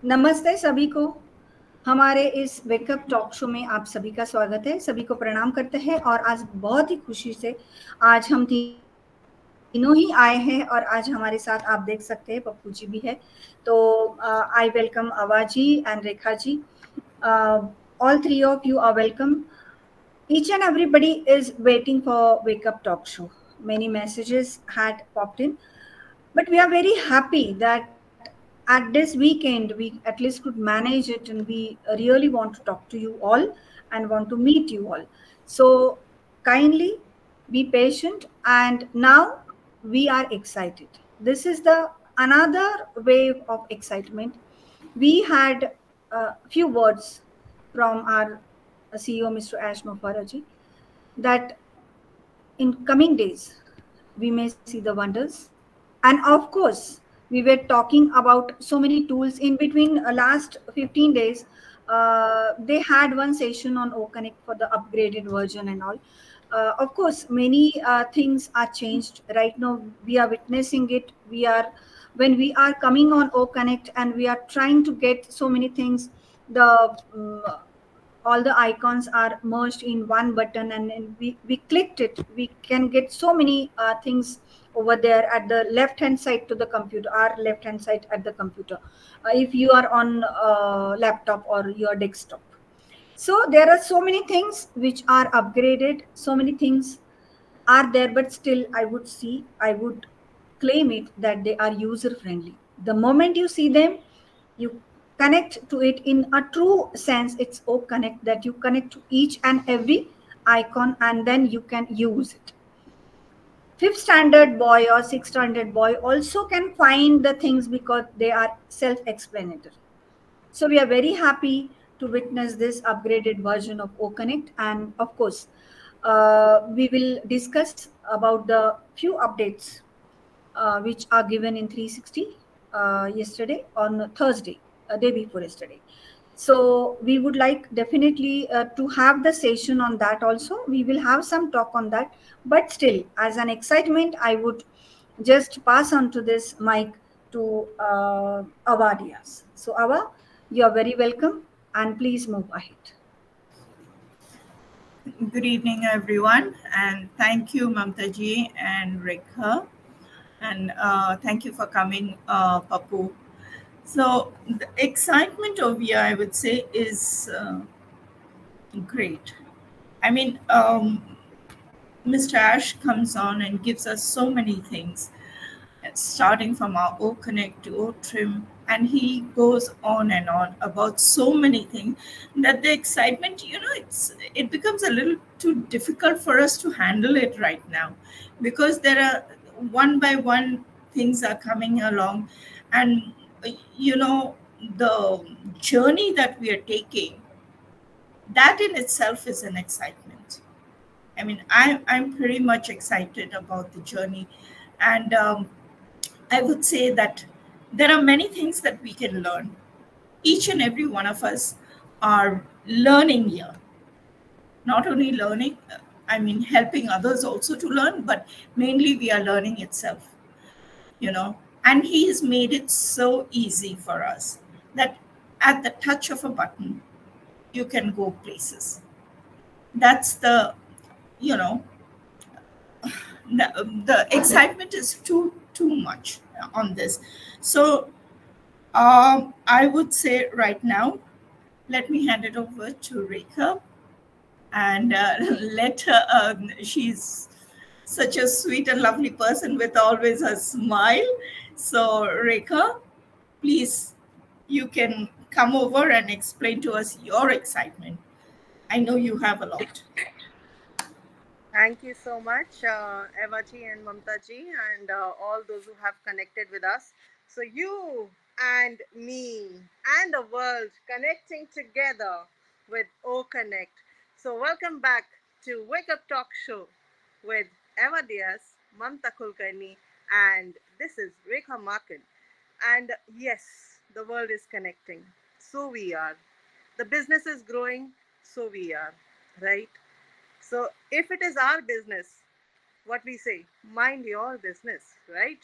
नमस्ते सभी को। हमारे इस वेकअप टॉक शो में आप सभी का स्वागत है। सभी को प्रणाम करते हैं और आज बहुत ही खुशी से आज हम तीनों ही आए हैं और आज हमारे साथ आप देख सकते हैं पप्पू जी भी है। तो I welcome Ava ji and Rekha ji. All three of you are welcome. Each and everybody is waiting for Wake Up Talk Show. Many messages had popped in, but we are very happy that at this weekend we at least could manage it, and we really want to talk to you all and want to meet you all. So kindly be patient, and now we are excited. This is the another wave of excitement. We had a few words from our CEO, Mr. Ash Mofaraji, that in coming days we may see the wonders. And of course, we were talking about so many tools in between. Last 15 days, they had one session on OConnect for the upgraded version and all. Of course, many things are changed right now. We are witnessing it. We are when we are coming on OConnect and we are trying to get so many things. The all the icons are merged in one button, and then we clicked it. We can get so many things over there at the left hand side to the computer, our left hand side at the computer, if you are on laptop or your desktop. So there are so many things which are upgraded, so many things are there, but still I would claim it that they are user friendly. The moment you see them, you connect to it in a true sense. It's O Connect, that you connect to each and every icon and then you can use it. Fifth standard boy or sixth standard boy also can find the things because they are self-explanatory. So we are very happy to witness this upgraded version of OConnect, and of course, we will discuss about the few updates which are given in 360 yesterday on Thursday, day before yesterday. So we would like definitely to have the session on that also. We will have some talk on that, but still, as an excitement, I would just pass on to this mic to Ava Diaz. So Ava, you are very welcome, and please move ahead. Good evening, everyone, and thank you, Mamta ji and Rekha, and thank you for coming, Papu. So the excitement over here, I would say, is great. I mean, Mr. Ash comes on and gives us so many things, starting from our O Connect to O Trim, and he goes on and on about so many things that the excitement, it becomes a little too difficult for us to handle it right now, because there are one by one things are coming along, and the journey that we are taking, that in itself is an excitement. I mean, I'm pretty much excited about the journey, and I would say that there are many things that we can learn. Each and every one of us are learning here. Not only learning, I mean, helping others also to learn, but mainly we are learning itself, And he has made it so easy for us that at the touch of a button, you can go places. That's you know, the excitement is too much on this. So I would say right now, let me hand it over to Rekha, and let her. She's such a sweet and lovely person with always a smile. So Rekha, please, you can come over and explain to us your excitement. I know you have a lot. Thank you so much, Eva ji and Mamta ji, and all those who have connected with us. So, you and me and the world connecting together with O Connect. So, welcome back to Wake Up Talk Show with Eva Diaz, Mamta Kulkarni, and this is Rekha Markin. And yes, the world is connecting. So we are. The business is growing. So we are. Right? So if it is our business, what we say, mind your business, right?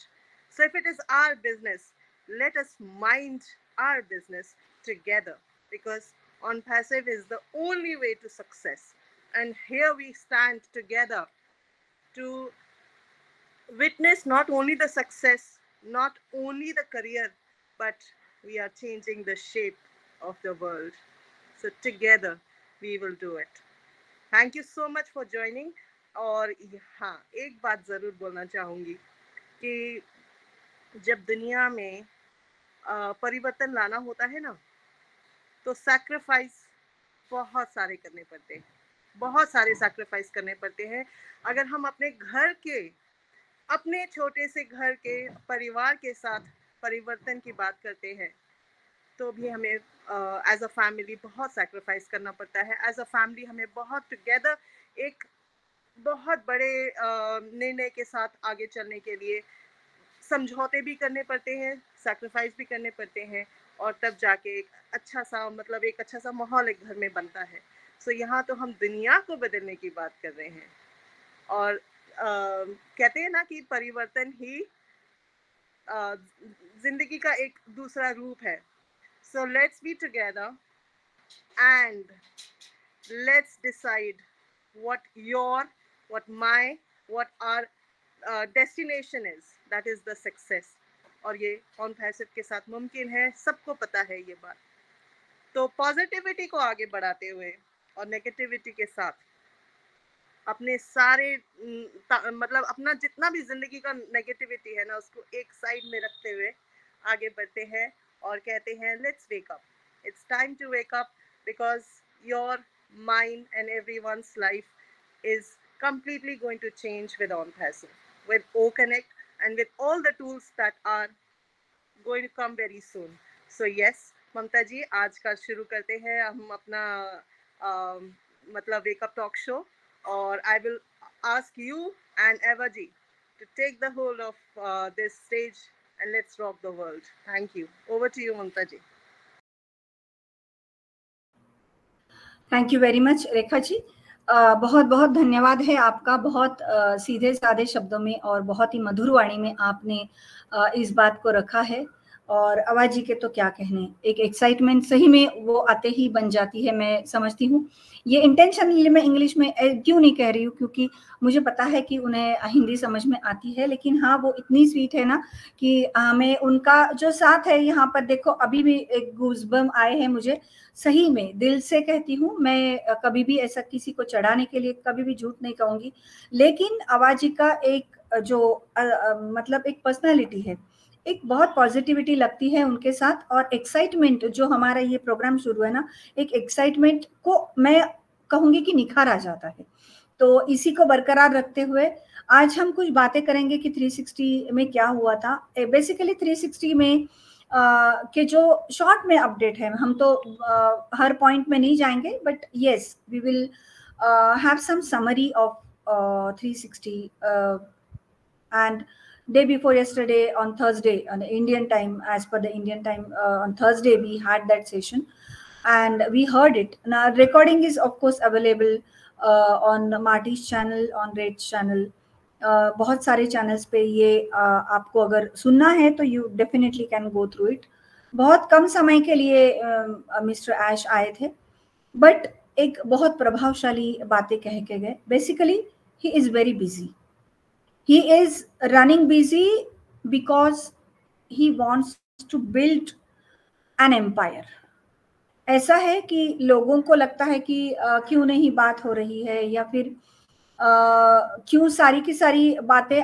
So if it is our business, let us mind our business together, because On Passive is the only way to success. And here we stand together to witness not only the success, not only the career, but we are changing the shape of the world. So together we will do it. Thank you so much for joining. और हाँ, एक बात ज़रूर बोलना चाहूँगी कि जब दुनिया में परिवर्तन लाना होता है ना, तो सैक्रिफाइस बहुत सारे करने पड़ते हैं, बहुत सारे सैक्रिफाइस करने पड़ते हैं। अगर हम अपने घर के, अपने छोटे से घर के परिवार के साथ परिवर्तन की बात करते हैं, तो भी हमें एज अ फैमिली बहुत सैक्रिफाइस करना पड़ता है। एज अ फैमिली हमें बहुत टुगेदर एक बहुत बड़े निर्णय के साथ आगे चलने के लिए समझौते भी करने पड़ते हैं, सैक्रिफाइस भी करने पड़ते हैं, और तब जाके एक अच्छा सा माहौल एक घर में बनता है। सो यहाँ तो हम दुनिया को बदलने की बात कर रहे हैं, और कहते हैं ना कि परिवर्तन ही जिंदगी का एक दूसरा रूप है। So let's be together and let's decide what our destination is, that is the success। और ये ऑन पैसिव के साथ मुमकिन है, सबको पता है ये बात। तो पॉजिटिविटी को आगे बढ़ाते हुए और नेगेटिविटी के साथ अपने सारे मतलब अपना जितना भी जिंदगी का नेगेटिविटी है ना, उसको एक साइड में रखते हुए आगे बढ़ते हैं और कहते हैं let's wake up, it's time to wake up, because your mind and everyone's life is completely going to change with On Passive, with OConnect, and with all the tools that are going to come very soon. So yes, ममता जी, आज का शुरू करते हैं हम अपना मतलब wake up talk show, और I will ask you and Eva ji to take the whole of this stage and let's rock the world. Thank you. Over to you, Mamta ji. Thank you very much, Rekha ji. बहुत बहुत धन्यवाद है आपका। बहुत सीधे साधे शब्दों में और बहुत ही मधुर वाणी में आपने इस बात को रखा है, और आवाज जी के तो क्या कहने, एक एक्साइटमेंट सही में वो आते ही बन जाती है। मैं समझती हूँ ये इंटेंशनली मैं इंग्लिश में क्यों नहीं कह रही हूँ, क्योंकि मुझे पता है कि उन्हें हिंदी समझ में आती है, लेकिन हाँ वो इतनी स्वीट है ना कि हमें उनका जो साथ है यहाँ पर, देखो अभी भी एक गूज़बम्प आए हैं मुझे, सही में दिल से कहती हूँ। मैं कभी भी ऐसा किसी को चढ़ाने के लिए कभी भी झूठ नहीं कहूँगी, लेकिन आवाज जी का एक जो मतलब एक पर्सनालिटी है, एक बहुत पॉजिटिविटी लगती है उनके साथ, और एक्साइटमेंट जो हमारा ये प्रोग्राम शुरू है ना, एक एक्साइटमेंट को मैं कहूँगी कि निखार आ जाता है। तो इसी को बरकरार रखते हुए आज हम कुछ बातें करेंगे कि 360 में क्या हुआ था। बेसिकली 360 में के जो शॉर्ट में अपडेट है, हम तो हर पॉइंट में नहीं जाएंगे, but yes we will have some summary of 360 and day before yesterday on Thursday on Indian time, as per the Indian time, on Thursday we had that session and we heard it. Now recording is of course available on Marty's channel, on Red's channel, बहुत सारे channels पे ये आपको अगर सुनना है तो you definitely can go through it. बहुत कम समय के लिए मिस्टर ऐश आए थे, बट एक बहुत प्रभावशाली बातें कह के गए। Basically he is very busy, he is running busy because he wants to build an empire। ऐसा है कि लोगों को लगता है कि क्यों नहीं बात हो रही है, या फिर क्यों सारी की सारी बातें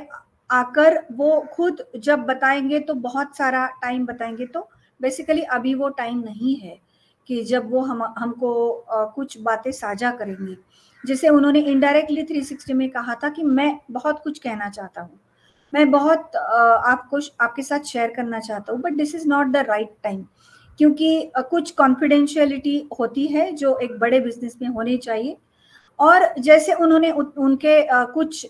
आकर वो खुद जब बताएंगे तो बहुत सारा टाइम बताएंगे। तो बेसिकली अभी वो टाइम नहीं है कि जब वो हमको कुछ बातें साझा करेंगे। जैसे उन्होंने इनडायरेक्टली 360 में कहा था कि मैं बहुत कुछ कहना चाहता हूँ, मैं बहुत आपके साथ शेयर करना चाहता हूँ, but this is not the right time, क्योंकि कुछ कॉन्फिडेंशियलिटी होती है जो एक बड़े बिजनेस में होनी चाहिए। और जैसे उन्होंने उनके कुछ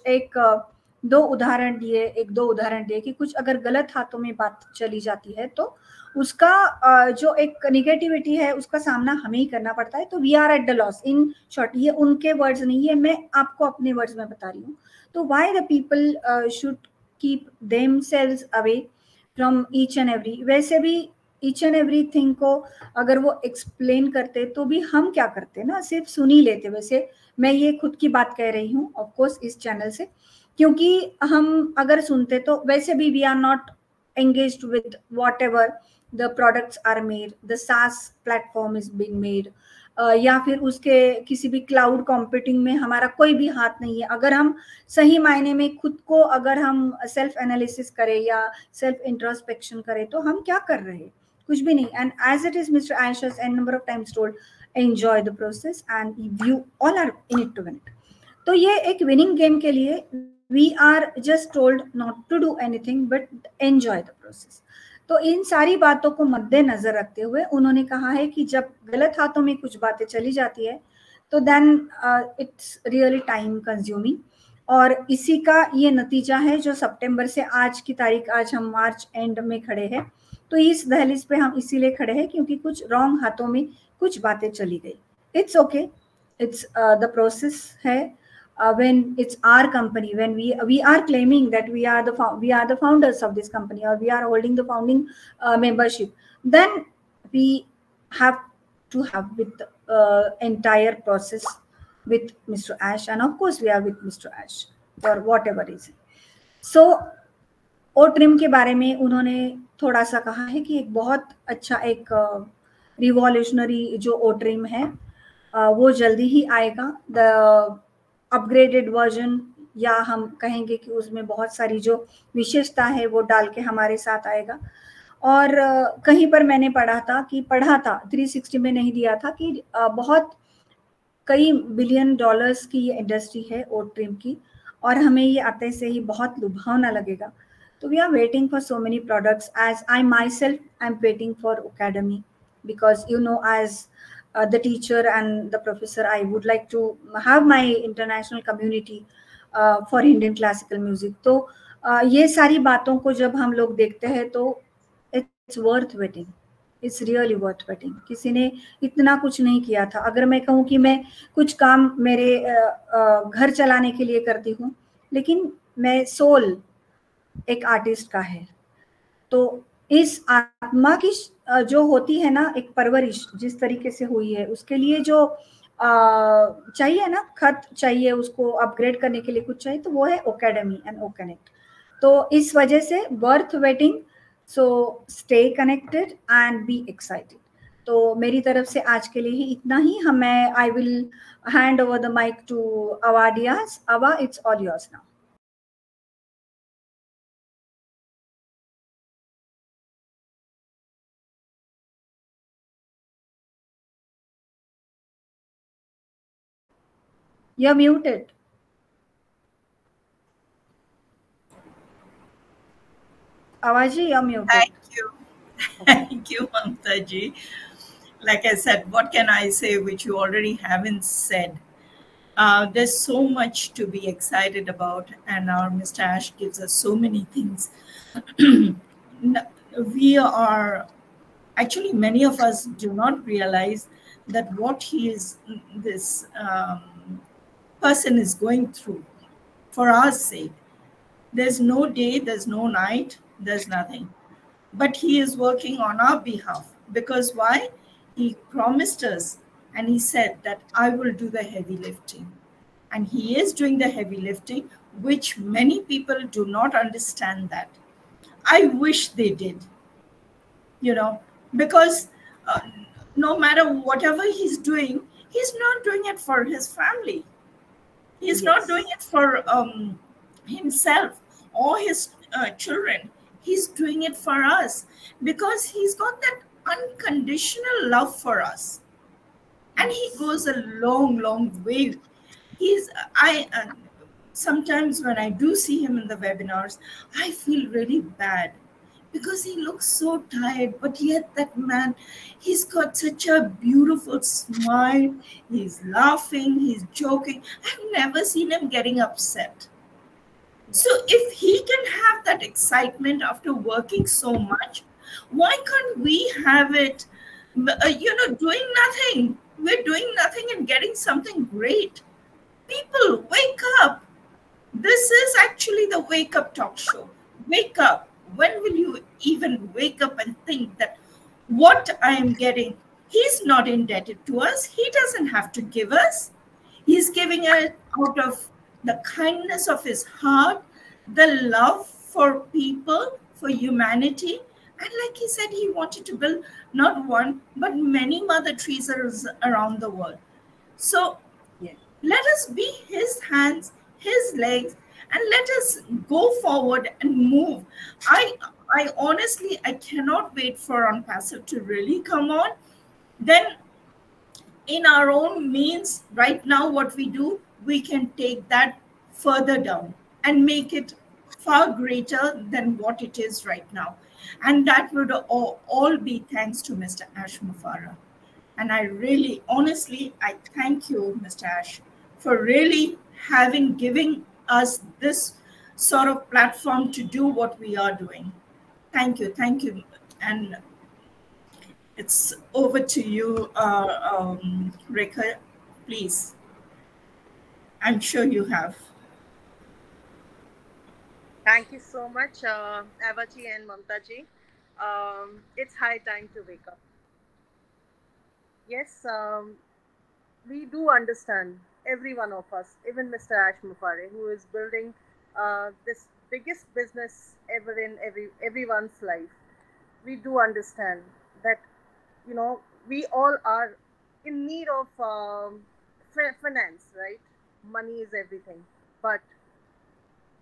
दो उदाहरण दिए कि कुछ अगर गलत हाथों में बात चली जाती है तो उसका जो एक निगेटिविटी है उसका सामना हमें ही करना पड़ता है। तो we are at the loss, in short. ये उनके वर्ड्स नहीं है, मैं आपको अपने वर्ड्स में बता रही हूँ। तो why the people should keep themselves away from each and every. वैसे भी ईच एंड एवरी थिंग को अगर वो एक्सप्लेन करते तो भी हम क्या करते ना, सिर्फ सुन ही लेते। वैसे मैं ये खुद की बात कह रही हूँ ऑफकोर्स इस चैनल से, क्योंकि हम अगर सुनते तो वैसे भी we are not engaged with whatever the products are made, the SaaS platform is being made, या फिर उसके किसी भी क्लाउड कंप्यूटिंग में हमारा कोई भी हाथ नहीं है। अगर हम सही मायने में खुद को अगर हम सेल्फ एनालिसिस करें या सेल्फ इंट्रोस्पेक्शन करें तो हम क्या कर रहे हैं, कुछ भी नहीं। And as it is mister Ash has n number of times told, enjoy the process and you all are in it to win it। तो ये एक विनिंग गेम के लिए we are just told not to do anything but enjoy the process। तो इन सारी बातों को मद्देनजर रखते हुए उन्होंने कहा है कि जब गलत हाथों में कुछ बातें चली जाती है तो then it's really time consuming. और इसी का ये नतीजा है जो सितंबर से आज की तारीख, आज हम मार्च एंड में खड़े हैं, तो इस दहलीज पे हम इसीलिए खड़े हैं क्योंकि कुछ रॉन्ग हाथों में कुछ बातें चली गई। It's okay, it's the process है। When it's our company, when we are claiming that we are the founders of this company, or we are holding the founding membership, then we have to have with the entire process with Mr. Ash, and of course we are with Mr. Ash for whatever reason। So OTRIM के बारे में उन्होंने थोड़ा सा कहा है कि एक बहुत अच्छा एक रिवॉल्यूशनरी जो OTRIM है वो जल्दी ही आएगा। द अपग्रेडेड वर्जन, या हम कहेंगे कि उसमें बहुत सारी जो विशेषता है वो डाल के हमारे साथ आएगा। और कहीं पर मैंने पढ़ा था 360 में नहीं दिया था कि बहुत कई बिलियन डॉलर्स की ये इंडस्ट्री है OTRIM की, और हमें ये आते से ही बहुत लुभावना लगेगा। तो we are waiting for so many products, as I my self I am waiting for Okademy, because you know as the teacher and the professor, I would like to have my international community for Indian classical music। तो ये सारी बातों को जब हम लोग देखते हैं तो it's worth waiting, it's really worth waiting। किसी ने इतना कुछ नहीं किया था। अगर मैं कहूँ कि मैं कुछ काम मेरे घर चलाने के लिए करती हूँ, लेकिन मैं सोल एक आर्टिस्ट का है, तो इस आत्मा की जो होती है ना एक परवरिश जिस तरीके से हुई है, उसके लिए जो चाहिए ना, खत चाहिए उसको अपग्रेड करने के लिए, कुछ चाहिए, तो वो है ओकेडमी एंड ओकनेक्ट। तो इस वजह से worth waiting, so stay connected and be excited. तो मेरी तरफ से आज के लिए ही इतना ही। हमें I will hand over the mic to Ava Diaz। Ava, it's all yours now। You're muted. Avaji, you're muted. Thank you. Thank you, Mamta ji. Like I said, what can I say which you already haven't said? There's so much to be excited about, and our Mr. Ash gives us so many things. We are, actually, many of us do not realize that what this person is going through for our sake. There's no day, there's no night, there's nothing. But he is working on our behalf. Because why? He promised us and he said that I will do the heavy lifting. And he is doing the heavy lifting, which many people do not understand that. I wish they did, because no matter whatever he's doing, he's not doing it for his family. He's not doing it for himself or his children. He's doing it for us because he's got that unconditional love for us. And he goes a long, long way. Sometimes when I do see him in the webinars, I feel really bad because he looks so tired, but yet that man, he's got such a beautiful smile. He's laughing, he's joking. I've never seen him getting upset. So if he can have that excitement after working so much, why can't we have it, doing nothing? We're doing nothing and getting something great. People, wake up. This is actually the Wake Up Talk Show. Wake up. When will you even wake up and think that what I am getting, he's not indebted to us. He doesn't have to give us. He's giving it out of the kindness of his heart, the love for people, for humanity. And like he said, he wanted to build not one, but many Mother Teresa's around the world. So let us be his hands, his legs, and let us go forward and move. I honestly, I cannot wait for On Passive to really come on. Then in our own means, right now, what we do, we can take that further down and make it far greater than what it is right now. And that would all be thanks to Mr. Ash Mufareh. And I really, honestly, I thank you, Mr. Ash, for really giving us this sort of platform to do what we are doing. Thank you. And it's over to you, Rekha, please. I'm sure you have. Thank you so much, Eva ji and Mamta ji. It's high time to wake up. Yes, we do understand, every one of us, even Mr. Ash Mufareh, who is building this biggest business ever in everyone's life. We do understand that, you know, we all are in need of finance, right? Money is everything. But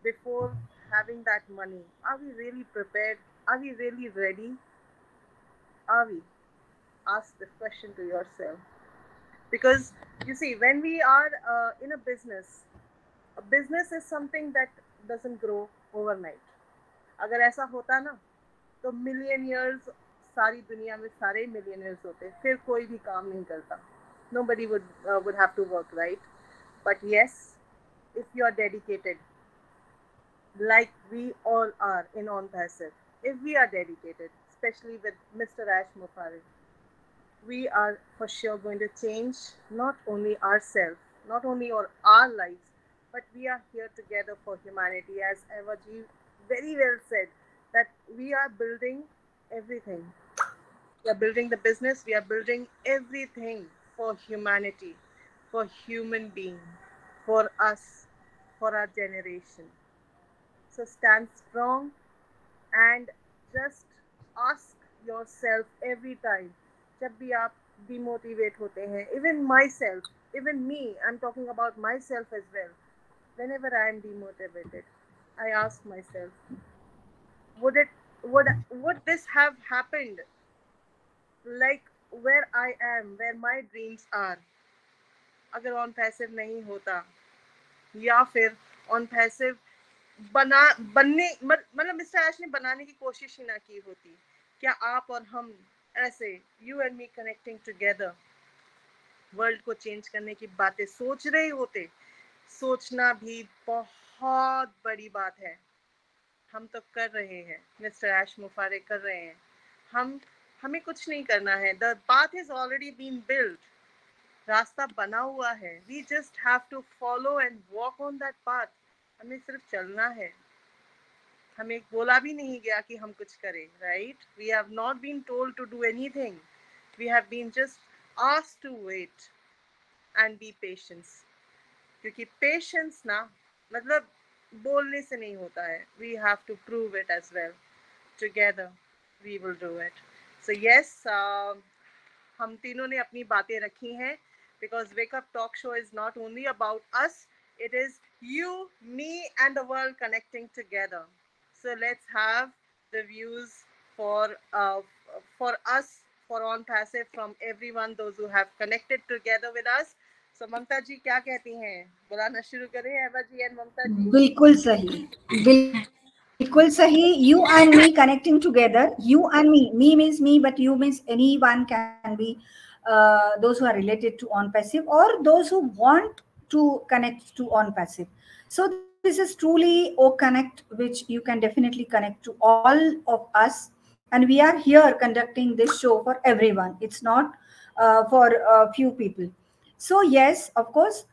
before having that money, are we really prepared? Are we really ready? Are we? Ask this question to yourself. Because you see, when we are in a business is something that doesn't grow overnight. अगर ऐसा होता ना, तो millionaires सारी दुनिया में सारे millionaires होते, फिर कोई भी काम नहीं करता. Nobody would have to work, right? But yes, if you are dedicated, like we all are in On Passive, if we are dedicated, especially with Mr. Ash Mufareh, we are for sure going to change not only ourselves, not only our lives, but we are here together for humanity. As Eva ji very well said, that we are building everything. We are building the business, we are building everything for humanity, for human being, for us, for our generation. So stand strong and just ask yourself every time, जब भी आप demotivate होते हैं, even myself, even me, I'm talking about myself as well. Whenever I am demotivated, I ask myself, would this have happened like where I am, where my dreams are, अगर On Passive नहीं होता, या फिर On Passive बनने मतलब mister ऐश ने बनाने की कोशिश ही ना की होती, क्या आप और हम ऐसे you and me connecting together world को चेंज करने की बातें सोच रहे होते? सोचना भी बहुत बड़ी बात है. हम तो कर रहे हैं, मिस्टर ऐश मुफारे कर रहे हैं. हमें कुछ नहीं करना है. The path is already been build. रास्ता बना हुआ है. We just have to follow and walk on that path. हमें सिर्फ चलना है. हमें बोला भी नहीं गया कि हम कुछ करें, right? We have not been told to do anything. We have been just asked to wait and be patience. क्योंकि पेशेंस ना मतलब बोलने से नहीं होता है. We have to prove it as well. Together we will do it. So yes, हम तीनों ने अपनी बातें रखी हैं, because Wake Up Talk Show is not only about us, it is you, me and the world connecting together. So let's have the views for us, for On Passive, from everyone, those who have connected together with us. So Mamta ji क्या कहती हैं? बुलाना शुरू करें एवा जी and Mamta ji? बिल्कुल सही, बिल्कुल सही. You and me connecting together. You and me. Me means me, but you means anyone can be those who are related to On Passive or those who want to connect to On Passive. So this is truly O Connect, which you can definitely connect to all of us. And we are here conducting this show for everyone. It's not for a few people. So yes, of course,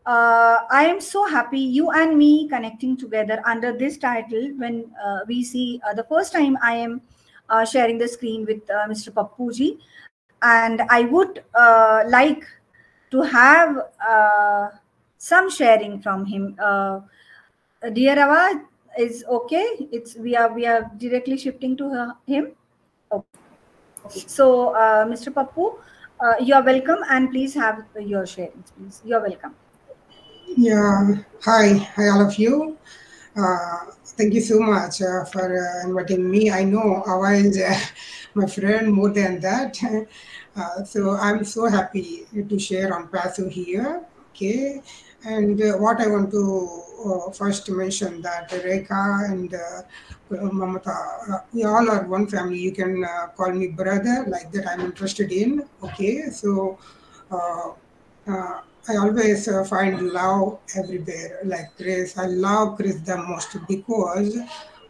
I am so happy you and me connecting together under this title when we see the first time I am sharing the screen with Mr. Pappuji, and I would like to have some sharing from him. Dear Ava, is okay? It's we are directly shifting to him. Okay. So, Mr. Pappu, you are welcome, and please have your sharings, please. You are welcome. Yeah, hi, all of you. Thank you so much for inviting me. I know Ava is my friend more than that. So I'm so happy to share on Passive here. Okay, and what I want to first mention that Rekha and Mamata, we all are one family. You can call me brother, like that. I'm interested in. Okay, so. Uh, I always find love everywhere, like Chris. I love Chris the most because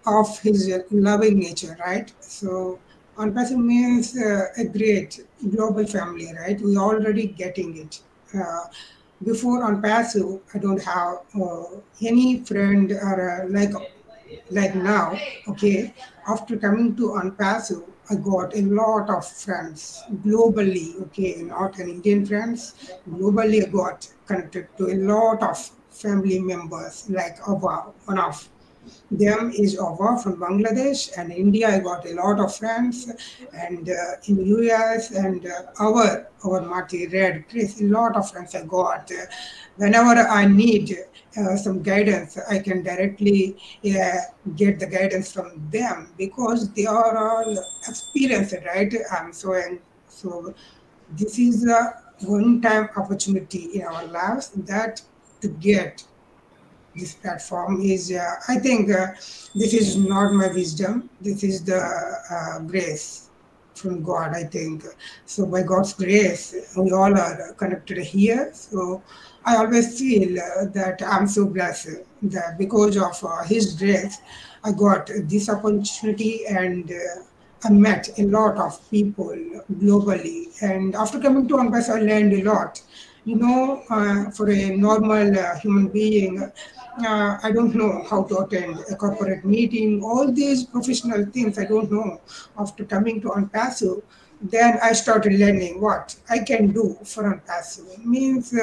of his loving nature, right? So, on passive means a great global family, right? We already getting it. Before on passive, I don't have any friend or like now, okay, after coming to Unpassive, I got a lot of friends globally, okay, not an Indian friends. Globally, I got connected to a lot of family members, like Ava, one of them is Ava from Bangladesh, and India. I got a lot of friends, and in US and our Marty Red, Chris, a lot of friends I got. Whenever I need some guidance, I can directly get the guidance from them because they are all experienced, right? So this is a one-time opportunity in our lives that to get this platform is, I think, this is not my wisdom. This is the grace from God, I think. So by God's grace, we all are connected here. So I always feel that I'm so blessed that because of His grace, I got this opportunity and I met a lot of people globally. And after coming to Onpass, I learned a lot. You know, for a normal human being, I don't know how to attend a corporate meeting, all these professional things I don't know. After coming to Onpassive, then I started learning what I can do for Onpassive. Means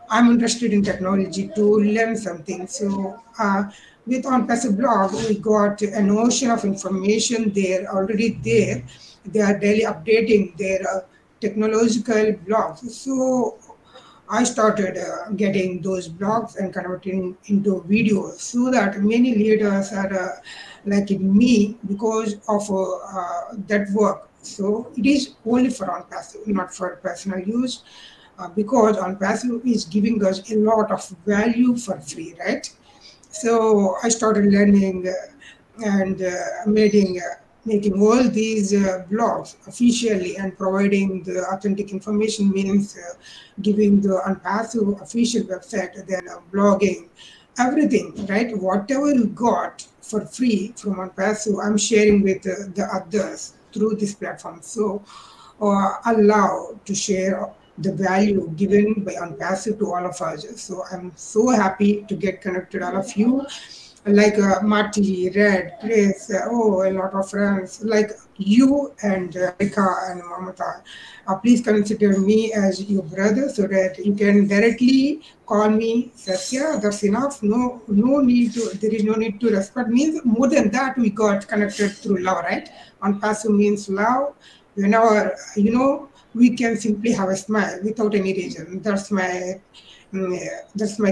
I'm interested in technology to learn something. So with Onpassive blog, we got an ocean of information there already there. They are daily updating their technological blogs. So I started getting those blogs and converting into videos so that many leaders are like me because of that work. So it is only for on passive, not for personal use, because on passive is giving us a lot of value for free, right? So I started learning and making all these blogs officially and providing the authentic information means giving the Unpassive official website, then blogging, everything, right? Whatever you got for free from Unpassive, I'm sharing with the others through this platform. So allow to share the value given by Unpassive to all of us. So I'm so happy to get connected all of you, like Marty, Red, Chris, a lot of friends like you and Rika and Mamata. Please consider me as your brother so that you can directly call me Satya. That's enough. No need to. There is no need to respect. Means more than that, we got connected through love, right? On passive means love. Whenever we can simply have a smile without any reason. That's my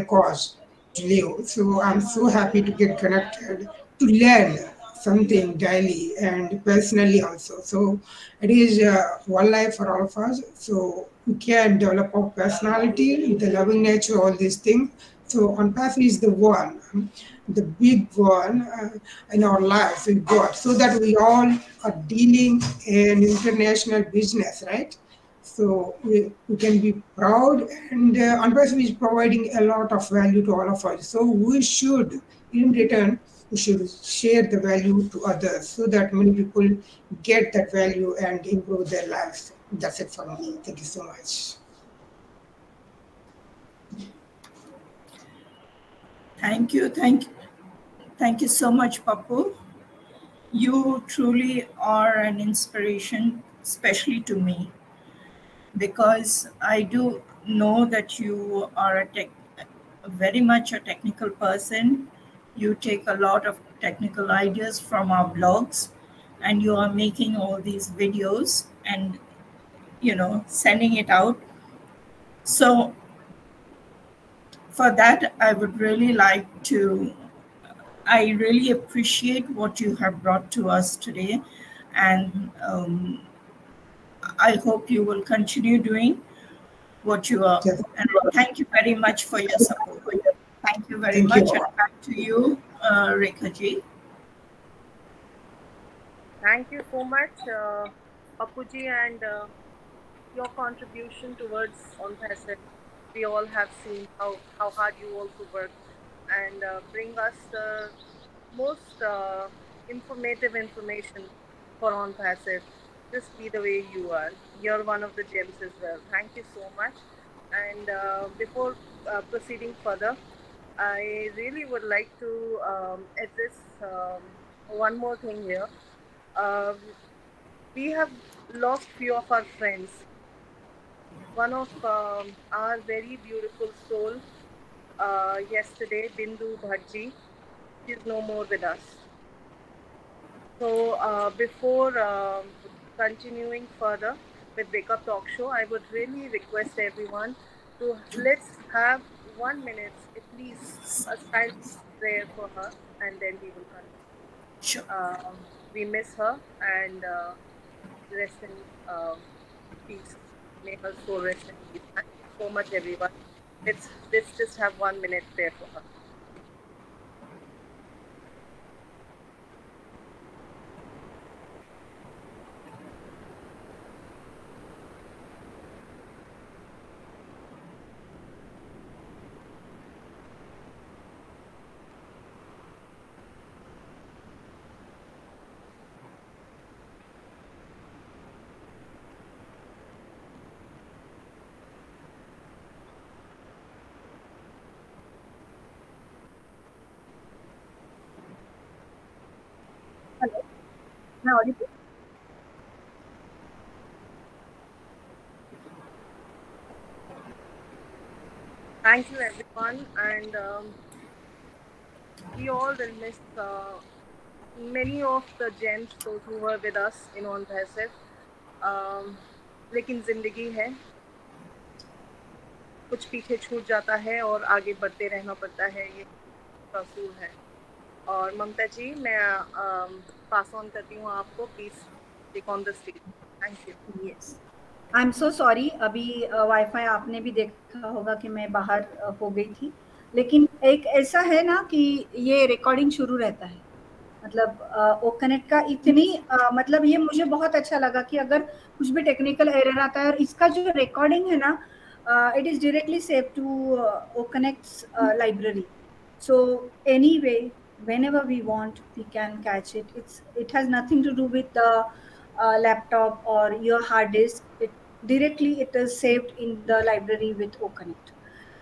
cause to live. So I'm so happy to get connected, to learn something daily and personally also. So it is one life for all of us. So we can develop our personality, the loving nature, all these things. So Unpassive is the one, the big one in our lives with God, so that we all are dealing in international business, right? So we can be proud, and Unpassive is providing a lot of value to all of us. So we should, in return, we should share the value to others so that many people get that value and improve their lives. That's it for me. Thank you so much. Thank you. Thank you so much, Pappu. You truly are an inspiration, especially to me, because I do know that you are very much a technical person. You take a lot of technical ideas from our blogs, and you are making all these videos and sending it out. So for that, I really appreciate what you have brought to us today, and I hope you will continue doing what you are. Yes. And thank you very much for your support. Thank you very much. And back to you, Rekha ji. Thank you so much, Papuji, and your contribution towards On Facet. We all have seen how hard you also work and bring us the most informative information for On Facet. Just be the way you are. You're one of the gems as well. Thank you so much. And before proceeding further, I really would like to address one more thing here. We have lost few of our friends. One of our very beautiful soul yesterday, Bindu Bhaji, she's no more with us. So before continuing further with Wake Up Talk Show, I would really request everyone to let's have 1 minute, at least a silent prayer for her, and then we will continue. Sure. We miss her, and rest in peace. May her soul rest in peace. Thank you so much, everyone. Let's just have 1 minute prayer for her. Hello. Now audible? Thank you, everyone, and we all will miss many of the gems those who were with us in On Facet. लेकिन जिंदगी है, कुछ पीछे छूट जाता है और आगे बढ़ते रहना पड़ता है, ये असूल है. और ममता जी, मैं पास ऑन करती हूँ आपको. Please take on the stage. Thank you. Yes, I am so sorry. अभी वाईफाई आपने भी देखा होगा कि मैं बाहर हो गई थी, लेकिन एक ऐसा है ना कि ये रिकॉर्डिंग शुरू रहता है. मतलब ओकनेट का इतनी मतलब ये मुझे बहुत अच्छा लगा कि अगर कुछ भी टेक्निकल एरर आता है और इसका जो रिकॉर्डिंग है ना, it is directly save to Oconnects library. So anyway, whenever we want we can catch it. It has nothing to do with the laptop or your hard disk. It is saved in the library with OConnect.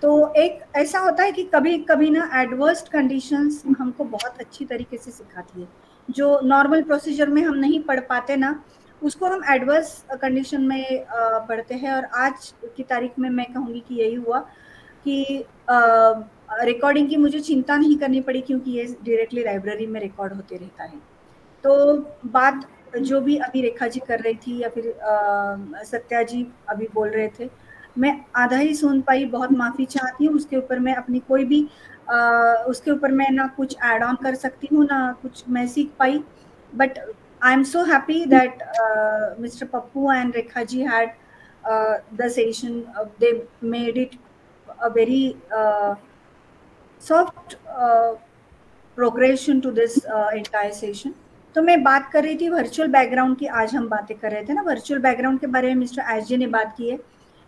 तो एक ऐसा होता है कि कभी कभी ना adverse conditions हमको बहुत अच्छी तरीके से सिखाती है. जो नॉर्मल प्रोसीजर में हम नहीं पढ़ पाते ना, उसको हम एडवर्स कंडीशन में पढ़ते हैं. और आज की तारीख में मैं कहूँगी कि यही हुआ कि रिकॉर्डिंग की मुझे चिंता नहीं करनी पड़ी, क्योंकि ये डायरेक्टली लाइब्रेरी में रिकॉर्ड होते रहता है. तो बात जो भी अभी रेखा जी कर रही थी या फिर सत्या जी अभी बोल रहे थे, मैं आधा ही सुन पाई. बहुत माफ़ी चाहती हूँ. उसके ऊपर मैं अपनी कोई भी उसके ऊपर मैं ना कुछ ऐड ऑन कर सकती हूँ ना कुछ मैं सीख पाई. But I am so happy that mister Pappu and Rekha ji had the session. They made it a very soft progression to this entire session. तो मैं बात कर रही थी वर्चुअल बैकग्राउंड की. आज हम बातें कर रहे थे ना वर्चुअल बैकग्राउंड के बारे में. मिस्टर एस जी ने बात की है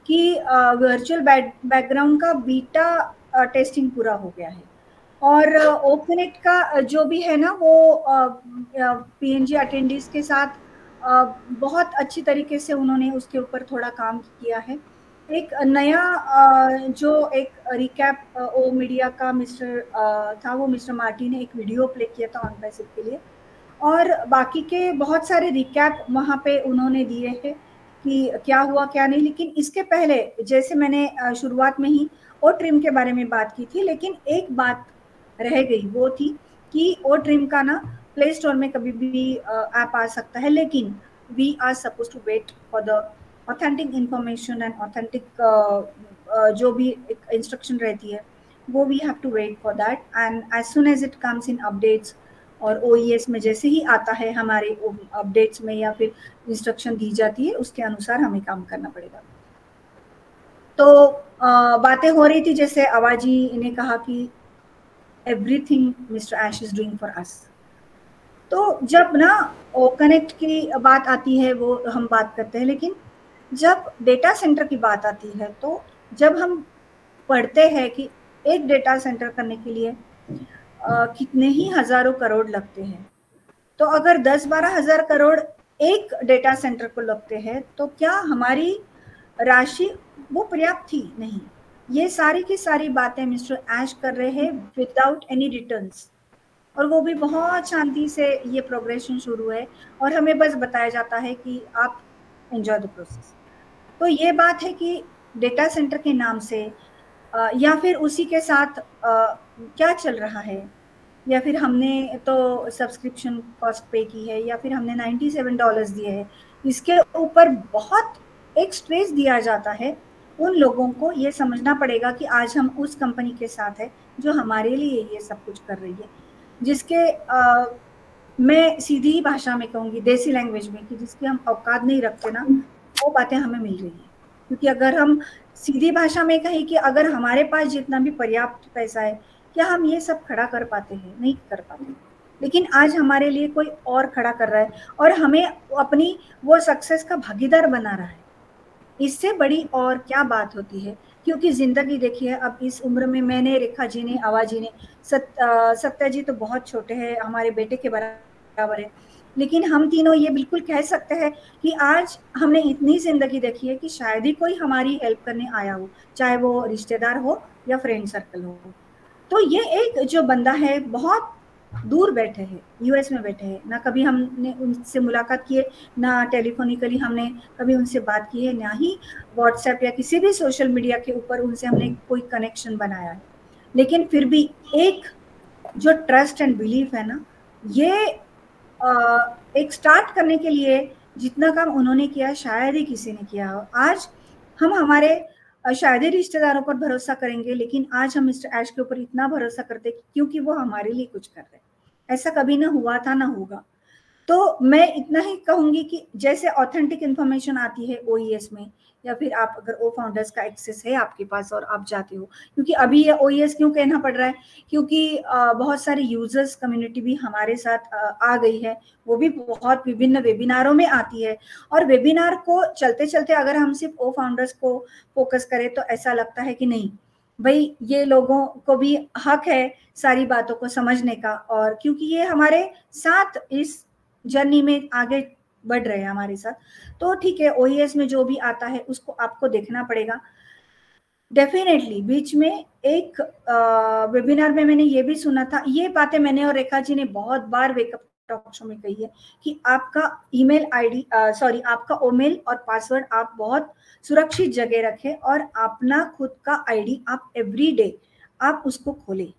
कि वर्चुअल बैकग्राउंड का बीटा टेस्टिंग पूरा हो गया है, और ओपनेट का जो भी है ना वो पीएनजी अटेंडीज के साथ बहुत अच्छी तरीके से उन्होंने उसके ऊपर थोड़ा काम किया है. एक नया जो एक रिकैप ओ मीडिया का मिस्टर था, वो मिस्टर मार्टी ने एक वीडियो प्ले किया था ऑन पैसिव के लिए, और बाकी के बहुत सारे रिकैप वहाँ पे उन्होंने दिए हैं कि क्या हुआ क्या नहीं। लेकिन इसके पहले जैसे मैंने शुरुआत में ही ओ ट्रिम के बारे में बात की थी, लेकिन एक बात रह गई, वो थी कि ओ ट्रिम का ना प्ले स्टोर में कभी भी ऐप आ सकता है, लेकिन we are suppose to wait for the authentic information and authentic जो भी इंस्ट्रक्शन रहती है, वो we have to wait for that, and as soon as it comes in updates और OES में जैसे ही आता है हमारे अपडेट्स में या फिर इंस्ट्रक्शन दी जाती है, उसके अनुसार हमें काम करना पड़ेगा। तो बातें हो रही थी, जैसे आवाजी ने कहा कि everything mister Ash is doing for us. तो जब ना कनेक्ट की बात आती है वो हम बात करते हैं, लेकिन जब डेटा सेंटर की बात आती है, तो जब हम पढ़ते हैं कि एक डेटा सेंटर करने के लिए कितने ही हजारों करोड़ लगते हैं, तो अगर 10-12 हजार करोड़ एक डेटा सेंटर को लगते हैं, तो क्या हमारी राशि वो पर्याप्त थी? नहीं। ये सारी की सारी बातें मिस्टर ऐश कर रहे हैं विदाउट एनी रिटर्न्स, और वो भी बहुत शांति से ये प्रोग्रेशन शुरू है, और हमें बस बताया जाता है कि आप एंजॉय द प्रोसेस। तो ये बात है कि डेटा सेंटर के नाम से या फिर उसी के साथ क्या चल रहा है, या फिर हमने तो सब्सक्रिप्शन कॉस्ट पे की है, या फिर हमने $97 दिए हैं, इसके ऊपर बहुत एक स्ट्रेस दिया जाता है। उन लोगों को ये समझना पड़ेगा कि आज हम उस कंपनी के साथ है जो हमारे लिए ये सब कुछ कर रही है, जिसके मैं सीधी भाषा में कहूँगी, देसी लैंग्वेज में, कि जिसकी हम औकात नहीं रखते ना, वो बातें हमें मिल रही है। क्योंकि अगर हम सीधी भाषा में कहें कि अगर हमारे पास जितना भी पर्याप्त पैसा है, क्या हम ये सब खड़ा कर पाते हैं? नहीं कर पाते। लेकिन आज हमारे लिए कोई और खड़ा कर रहा है और हमें अपनी वो सक्सेस का भागीदार बना रहा है। इससे बड़ी और क्या बात होती है? क्योंकि जिंदगी देखिए, अब इस उम्र में मैंने, रेखा जी ने, आवाजी ने, सत्या जी तो बहुत छोटे हैं, हमारे बेटे के बराबर है, लेकिन हम तीनों ये बिल्कुल कह सकते हैं कि आज हमने इतनी जिंदगी देखी है कि शायद ही कोई हमारी हेल्प करने आया हो, चाहे वो रिश्तेदार हो या फ्रेंड सर्कल हो। तो ये एक जो बंदा है बहुत दूर बैठे हैं, US में बैठे हैं, ना कभी हमने उनसे मुलाकात की है, ना टेलीफोनिकली हमने कभी उनसे बात की है, ना ही व्हाट्सएप या किसी भी सोशल मीडिया के ऊपर उनसे हमने कोई कनेक्शन बनाया है। लेकिन फिर भी एक जो ट्रस्ट एंड बिलीफ है ना, ये एक स्टार्ट करने के लिए जितना काम उन्होंने किया शायद ही किसी ने किया हो। आज हम हमारे शायद ही रिश्तेदारों पर भरोसा करेंगे, लेकिन आज हम मिस्टर ऐश के ऊपर इतना भरोसा करते क्योंकि वो हमारे लिए कुछ कर रहे हैं। ऐसा कभी ना हुआ था, ना होगा। तो मैं इतना ही कहूंगी कि जैसे ऑथेंटिक इन्फॉर्मेशन आती है OES में, या फिर आप अगर ओ फाउंडर्स का एक्सेस है आपके पास और आप जाते हो, क्योंकि अभी ये OES क्यों कहना पड़ रहा है, क्योंकि बहुत सारे यूजर्स कम्युनिटी भी हमारे साथ आ गई है, वो भी बहुत विभिन्न वेबिनारों में आती है, और वेबिनार को चलते चलते अगर हम सिर्फ ओ फाउंडर्स को फोकस करें तो ऐसा लगता है कि नहीं भाई, ये लोगों को भी हक है सारी बातों को समझने का, और क्योंकि ये हमारे साथ इस जर्नी में आगे बढ़ रहे हैं हमारे साथ, तो ठीक है, OES में जो भी आता है उसको आपको देखना पड़ेगा। डेफिनेटली बीच में एक वेबिनार में मैंने ये भी सुना था, ये बातें मैंने और रेखा जी ने बहुत बार वेकअप टॉक शो में कही है कि आपका ईमेल आईडी आपका ओमेल और पासवर्ड आप बहुत सुरक्षित जगह रखें, और अपना खुद का आईडी आप एवरीडे आप उसको खोलें,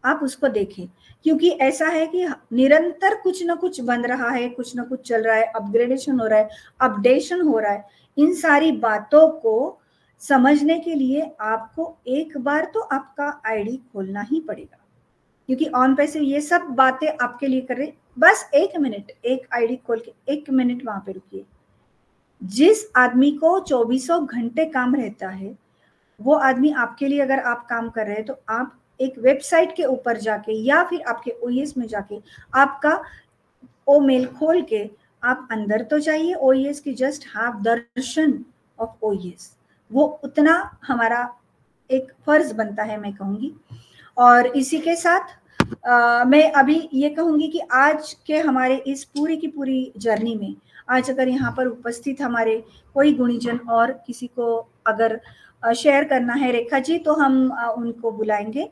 आप उसको देखें, क्योंकि ऐसा है कि निरंतर कुछ ना कुछ बन रहा है, कुछ ना कुछ चल रहा है, अपग्रेडेशन हो रहा है, अपडेशन हो रहा है। इन सारी बातों को समझने के लिए आपको एक बार तो आपका आईडी खोलना ही पड़ेगा, क्योंकि ऑन पैसिव ये सब बातें आपके लिए कर रहे। बस 1 मिनट, एक आईडी खोल के 1 मिनट वहां पे रुकिए। जिस आदमी को 24 घंटे काम रहता है, वो आदमी आपके लिए अगर आप काम कर रहे हैं, तो आप एक वेबसाइट के ऊपर जाके या फिर आपके OES में जाके आपका ओ मेल खोल के आप अंदर तो जाइए OES की, just half Darshan of OES, वो उतना हमारा एक फर्ज बनता है, मैं कहूंगी। और इसी के साथ मैं अभी ये कहूँगी कि आज के हमारे इस पूरी की पूरी जर्नी में आज अगर यहाँ पर उपस्थित हमारे कोई गुणीजन और किसी को अगर शेयर करना है रेखा जी, तो हम उनको बुलाएंगे।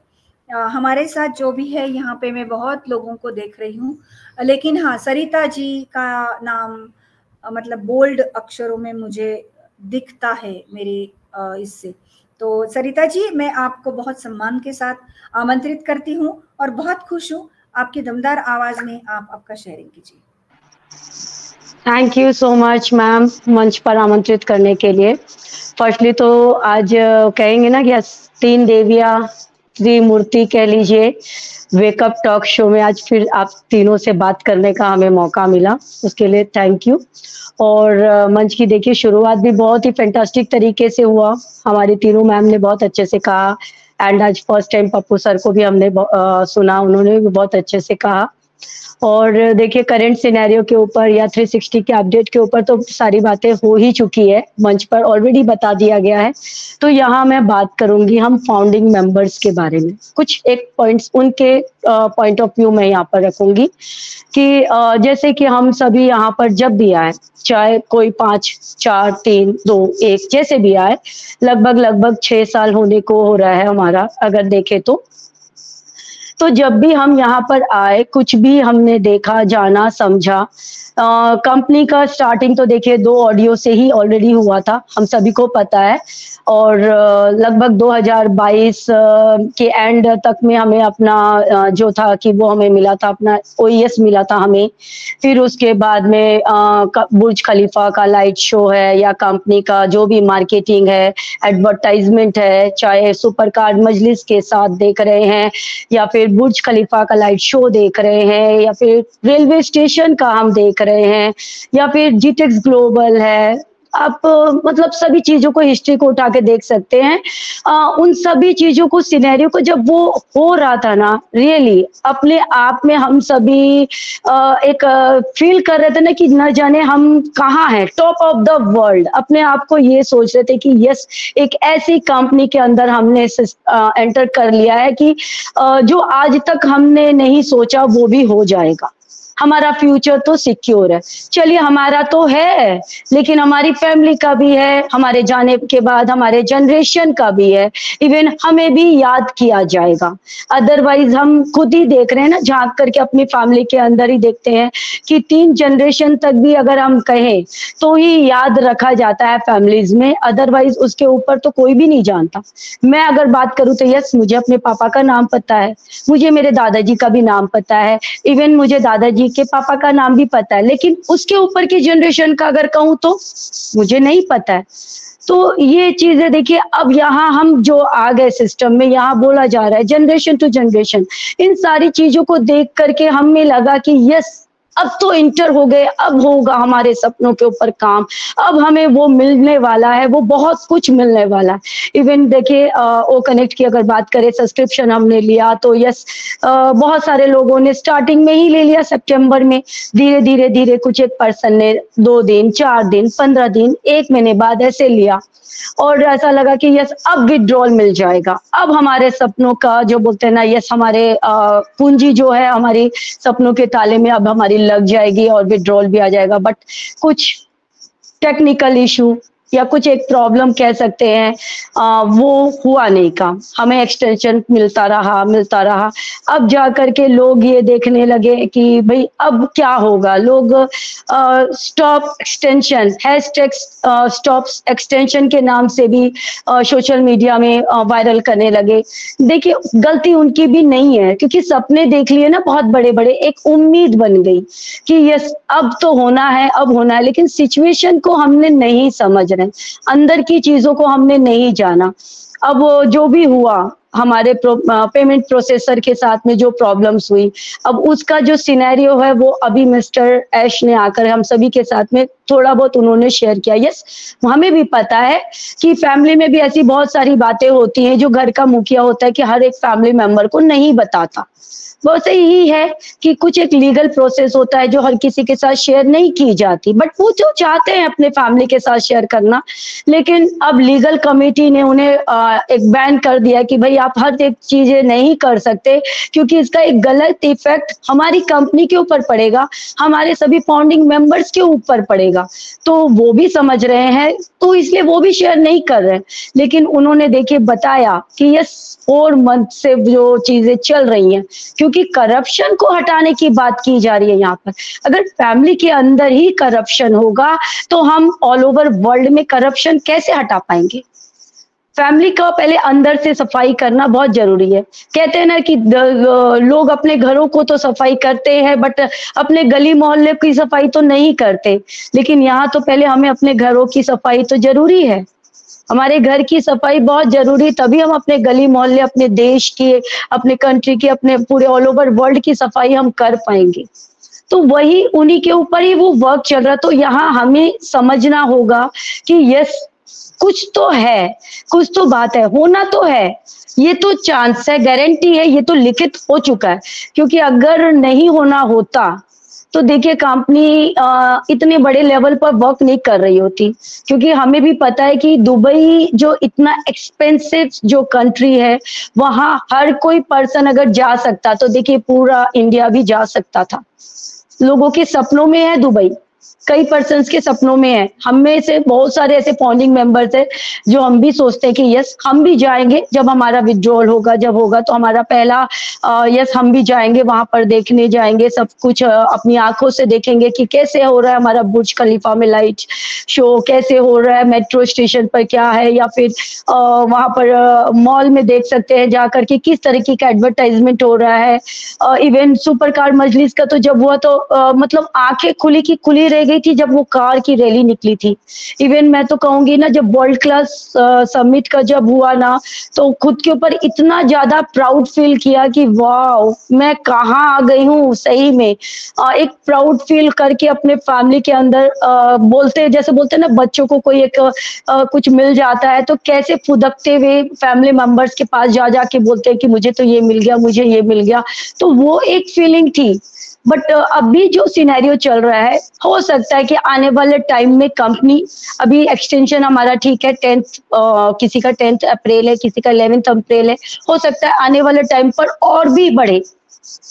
हमारे साथ जो भी है यहाँ पे मैं बहुत लोगों को देख रही हूँ, लेकिन हाँ सरिता जी का नाम मतलब बोल्ड अक्षरों में मुझे दिखता है मेरे इससे। तो सरिता जी, मैं आपको बहुत सम्मान के साथ आमंत्रित करती हूँ और बहुत खुश हूँ आपकी दमदार आवाज में आप आपका शेयरिंग कीजिए। Thank you so much ma'am मंच पर आमंत्रित करने के लिए। फर्स्टली तो आज कहेंगे ना कि 3 देवियां त्रिमूर्ति कह लीजिए, वेकअप टॉक शो में आज फिर आप तीनों से बात करने का हमें मौका मिला, उसके लिए थैंक यू। और मंच की देखिए शुरुआत भी बहुत ही फैंटास्टिक तरीके से हुआ, हमारी तीनों मैम ने बहुत अच्छे से कहा। एंड आज फर्स्ट टाइम पप्पू सर को भी हमने सुना, उन्होंने भी बहुत अच्छे से कहा। और देखिए करंट सिनेरियो के ऊपर या 360 के अपडेट के ऊपर तो सारी बातें हो ही चुकी है, मंच पर ऑलरेडी बता दिया गया है। तो यहाँ मैं बात करूंगी हम फाउंडिंग मेंबर्स के बारे में, कुछ एक पॉइंट्स उनके पॉइंट ऑफ व्यू में यहाँ पर रखूंगी कि जैसे कि हम सभी यहाँ पर जब भी आए, चाहे कोई 5, 4, 3, 2, 1 जैसे भी आए, लगभग 6 साल होने को हो रहा है हमारा अगर देखे तो जब भी हम यहाँ पर आए कुछ भी हमने देखा, जाना, समझा। कंपनी का स्टार्टिंग तो देखिए 2 ऑडियो से ही ऑलरेडी हुआ था, हम सभी को पता है। और लगभग 2022 के एंड तक में हमें अपना जो था कि वो हमें मिला था, अपना OES मिला था हमें। फिर उसके बाद में बुर्ज खलीफा का लाइट शो है या कंपनी का जो भी मार्केटिंग है, एडवर्टाइजमेंट है, चाहे सुपर कार मजलिस के साथ देख रहे हैं या फिर बुर्ज खलीफा का लाइट शो देख रहे हैं या फिर रेलवे स्टेशन का हम देख रहे हैं या फिर जीटेक्स ग्लोबल है। आप मतलब सभी चीजों को, हिस्ट्री को उठा के देख सकते हैं। उन सभी चीजों को, सिनेरियो को जब वो हो रहा था ना, रियली अपने आप में हम सभी एक फील कर रहे थे ना कि न जाने हम कहाँ हैं, टॉप ऑफ द वर्ल्ड। अपने आप को ये सोच रहे थे कि यस, एक ऐसी कंपनी के अंदर हमने एंटर कर लिया है कि जो आज तक हमने नहीं सोचा वो भी हो जाएगा। हमारा फ्यूचर तो सिक्योर है। चलिए हमारा तो है, लेकिन हमारी फैमिली का भी है, हमारे जाने के बाद हमारे जनरेशन का भी है, इवन हमें भी याद किया जाएगा। अदरवाइज हम खुद ही देख रहे हैं ना, झांक करके अपनी फैमिली के अंदर ही देखते हैं कि 3 जनरेशन तक भी अगर हम कहें तो ही याद रखा जाता है फैमिलीज में, अदरवाइज उसके ऊपर तो कोई भी नहीं जानता। मैं अगर बात करूं तो यस, मुझे अपने पापा का नाम पता है, मुझे मेरे दादाजी का भी नाम पता है, इवन मुझे दादाजी के पापा का नाम भी पता है, लेकिन उसके ऊपर की जनरेशन का अगर कहूं तो मुझे नहीं पता है। तो ये चीजें देखिए, अब यहाँ हम जो आ गए सिस्टम में, यहाँ बोला जा रहा है जनरेशन टू जनरेशन, इन सारी चीजों को देख करके हमें लगा कि यस, अब तो इंटर हो गए, अब होगा हमारे सपनों के ऊपर काम, अब हमें वो मिलने वाला है, वो बहुत कुछ मिलने वाला है। इवन देखिए ओ कनेक्ट की अगर बात करें, सब्सक्रिप्शन हमने लिया तो यस, बहुत सारे लोगों ने स्टार्टिंग में ही ले लिया सितंबर में, धीरे धीरे धीरे कुछ एक पर्सन ने 2 दिन, 4 दिन, 15 दिन, 1 महीने बाद ऐसे लिया और ऐसा लगा कि यस, अब विड्रॉल मिल जाएगा, अब हमारे सपनों का जो बोलते हैं ना, यस, हमारे पूंजी जो है हमारी सपनों के ताले में अब हमारी लग जाएगी और विड्रॉल भी आ जाएगा। बट कुछ टेक्निकल इशू या कुछ एक प्रॉब्लम कह सकते हैं, वो हुआ नहीं काम, हमें एक्सटेंशन मिलता रहा। अब जा करके लोग ये देखने लगे कि भाई अब क्या होगा। लोग stop extension, hashtag stop extension के नाम से भी सोशल मीडिया में वायरल करने लगे। देखिए गलती उनकी भी नहीं है, क्योंकि सपने देख लिए ना बहुत बड़े बड़े, एक उम्मीद बन गई कि यस, अब तो होना है, अब होना है, लेकिन सिचुएशन को हमने नहीं समझ रहे, अंदर की चीजों को हमने नहीं जाना। अब जो भी हुआ, हमारे पेमेंट प्रोसेसर के साथ में जो प्रॉब्लम्स हुई, अब उसका जो सिनेरियो है वो अभी मिस्टर ऐश ने आकर हम सभी के साथ में थोड़ा बहुत उन्होंने शेयर किया। यस, हमें भी पता है कि फैमिली में भी ऐसी बहुत सारी बातें होती हैं जो घर का मुखिया होता है कि हर एक फैमिली मेंबर को नहीं बताता। वैसे ही है कि कुछ एक लीगल प्रोसेस होता है जो हर किसी के साथ शेयर नहीं की जाती, बट वो जो चाहते हैं अपने फैमिली के साथ शेयर करना, लेकिन अब लीगल कमेटी ने उन्हें एक बैन कर दिया कि भाई आप हर एक चीजें नहीं कर सकते, क्योंकि इसका एक गलत इफेक्ट हमारी कंपनी के ऊपर पड़ेगा, हमारे सभी फाउंडिंग मेंबर्स के ऊपर पड़ेगा। तो वो भी समझ रहे हैं, तो इसलिए वो भी शेयर नहीं कर रहे हैं। लेकिन उन्होंने देखिए बताया कि ये 4 मंथ से जो चीजें चल रही हैं, क्योंकि करप्शन को हटाने की बात की जा रही है यहाँ पर। अगर फैमिली के अंदर ही करप्शन होगा तो हम ऑल ओवर वर्ल्ड में करप्शन कैसे हटा पाएंगे? फैमिली का पहले अंदर से सफाई करना बहुत जरूरी है। कहते हैं ना कि लोग अपने घरों को तो सफाई करते हैं, बट अपने गली मोहल्ले की सफाई तो नहीं करते। लेकिन यहाँ तो पहले हमें अपने घरों की सफाई तो जरूरी है, हमारे घर की सफाई बहुत जरूरी, तभी हम अपने गली मोहल्ले, अपने देश की, अपने कंट्री की, अपने पूरे ऑल ओवर वर्ल्ड की सफाई हम कर पाएंगे। तो वही उन्हीं के ऊपर ही वो वर्क चल रहा। तो यहाँ हमें समझना होगा कि यस, कुछ तो है, कुछ तो बात है, होना तो है, ये तो चांस है, गारंटी है, ये तो लिखित हो चुका है। क्योंकि अगर नहीं होना होता तो देखिए कंपनी इतने बड़े लेवल पर वर्क नहीं कर रही होती। क्योंकि हमें भी पता है कि दुबई जो इतना एक्सपेंसिव जो कंट्री है, वहां हर कोई पर्सन अगर जा सकता तो देखिए पूरा इंडिया भी जा सकता था। लोगों के सपनों में है दुबई, कई पर्सन्स के सपनों में है। हम में से बहुत सारे ऐसे फाउंडिंग मेंबर्स है जो हम भी सोचते हैं कि यस हम भी जाएंगे, जब हमारा विड्रॉल होगा, जब होगा तो हमारा पहला यस हम भी जाएंगे, वहां पर देखने जाएंगे, सब कुछ अपनी आंखों से देखेंगे कि कैसे हो रहा है हमारा बुर्ज खलीफा में लाइट शो, कैसे हो रहा है मेट्रो स्टेशन पर क्या है, या फिर वहां पर मॉल में देख सकते हैं जाकर के किस तरीके का एडवर्टाइजमेंट हो रहा है। इवन सुपर कार मजलिस का तो जब हुआ तो मतलब आंखें खुली की खुली रह गई थी जब वो कार की रैली निकली थी। इवन मैं तो कहूंगी ना, जब वर्ल्ड क्लास समिट का जब हुआ ना, तो खुद के ऊपर इतना ज्यादा प्राउड फील किया कि वाह मैं कहाँ आ गई हूँ सही में। एक प्राउड फील करके अपने फैमिली के अंदर बोलते, जैसे बोलते हैं ना बच्चों को कोई एक कुछ मिल जाता है तो कैसे फुदकते हुए फैमिली मेंबर्स के पास जा जाके बोलते हैं कि मुझे तो ये मिल गया, मुझे ये मिल गया। तो वो एक फीलिंग थी। बट अभी जो सिनेरियो चल रहा है, हो सकता है कि आने वाले टाइम में कंपनी, अभी एक्सटेंशन हमारा ठीक है 10th, किसी का 10th अप्रैल है, किसी का 11th अप्रैल है, हो सकता है आने वाले टाइम पर और भी बढ़े।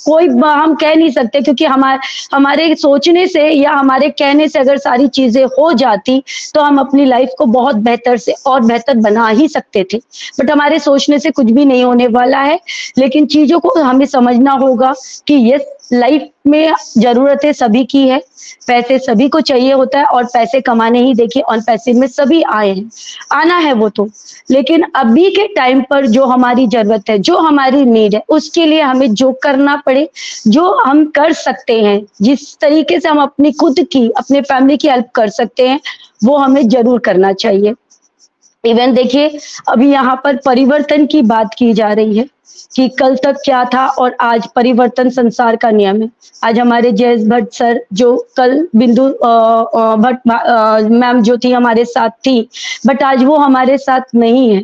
कोई हम कह नहीं सकते, क्योंकि हमारे सोचने से या हमारे कहने से अगर सारी चीजें हो जाती तो हम अपनी लाइफ को बहुत बेहतर से और बेहतर बना ही सकते थे। बट हमारे सोचने से कुछ भी नहीं होने वाला है। लेकिन चीजों को हमें समझना होगा कि ये लाइफ में जरूरतें सभी की है, पैसे सभी को चाहिए होता है, और पैसे कमाने ही देखिए ऑन पैसे में सभी आए हैं, आना है वो तो। लेकिन अभी के टाइम पर जो हमारी जरूरत है, जो हमारी नीड है, उसके लिए हमें जो करना पड़े, जो हम कर सकते हैं, जिस तरीके से हम अपनी खुद की, अपने फैमिली की हेल्प कर सकते हैं, वो हमें जरूर करना चाहिए। इवन देखिए अभी यहाँ पर परिवर्तन की बात की जा रही है कि कल तक क्या था और आज परिवर्तन संसार का नियम है। आज हमारे जयेश भट्ट सर, जो कल बिंदु भट्ट मैम जो थी हमारे साथ थी, बट आज वो हमारे साथ नहीं है।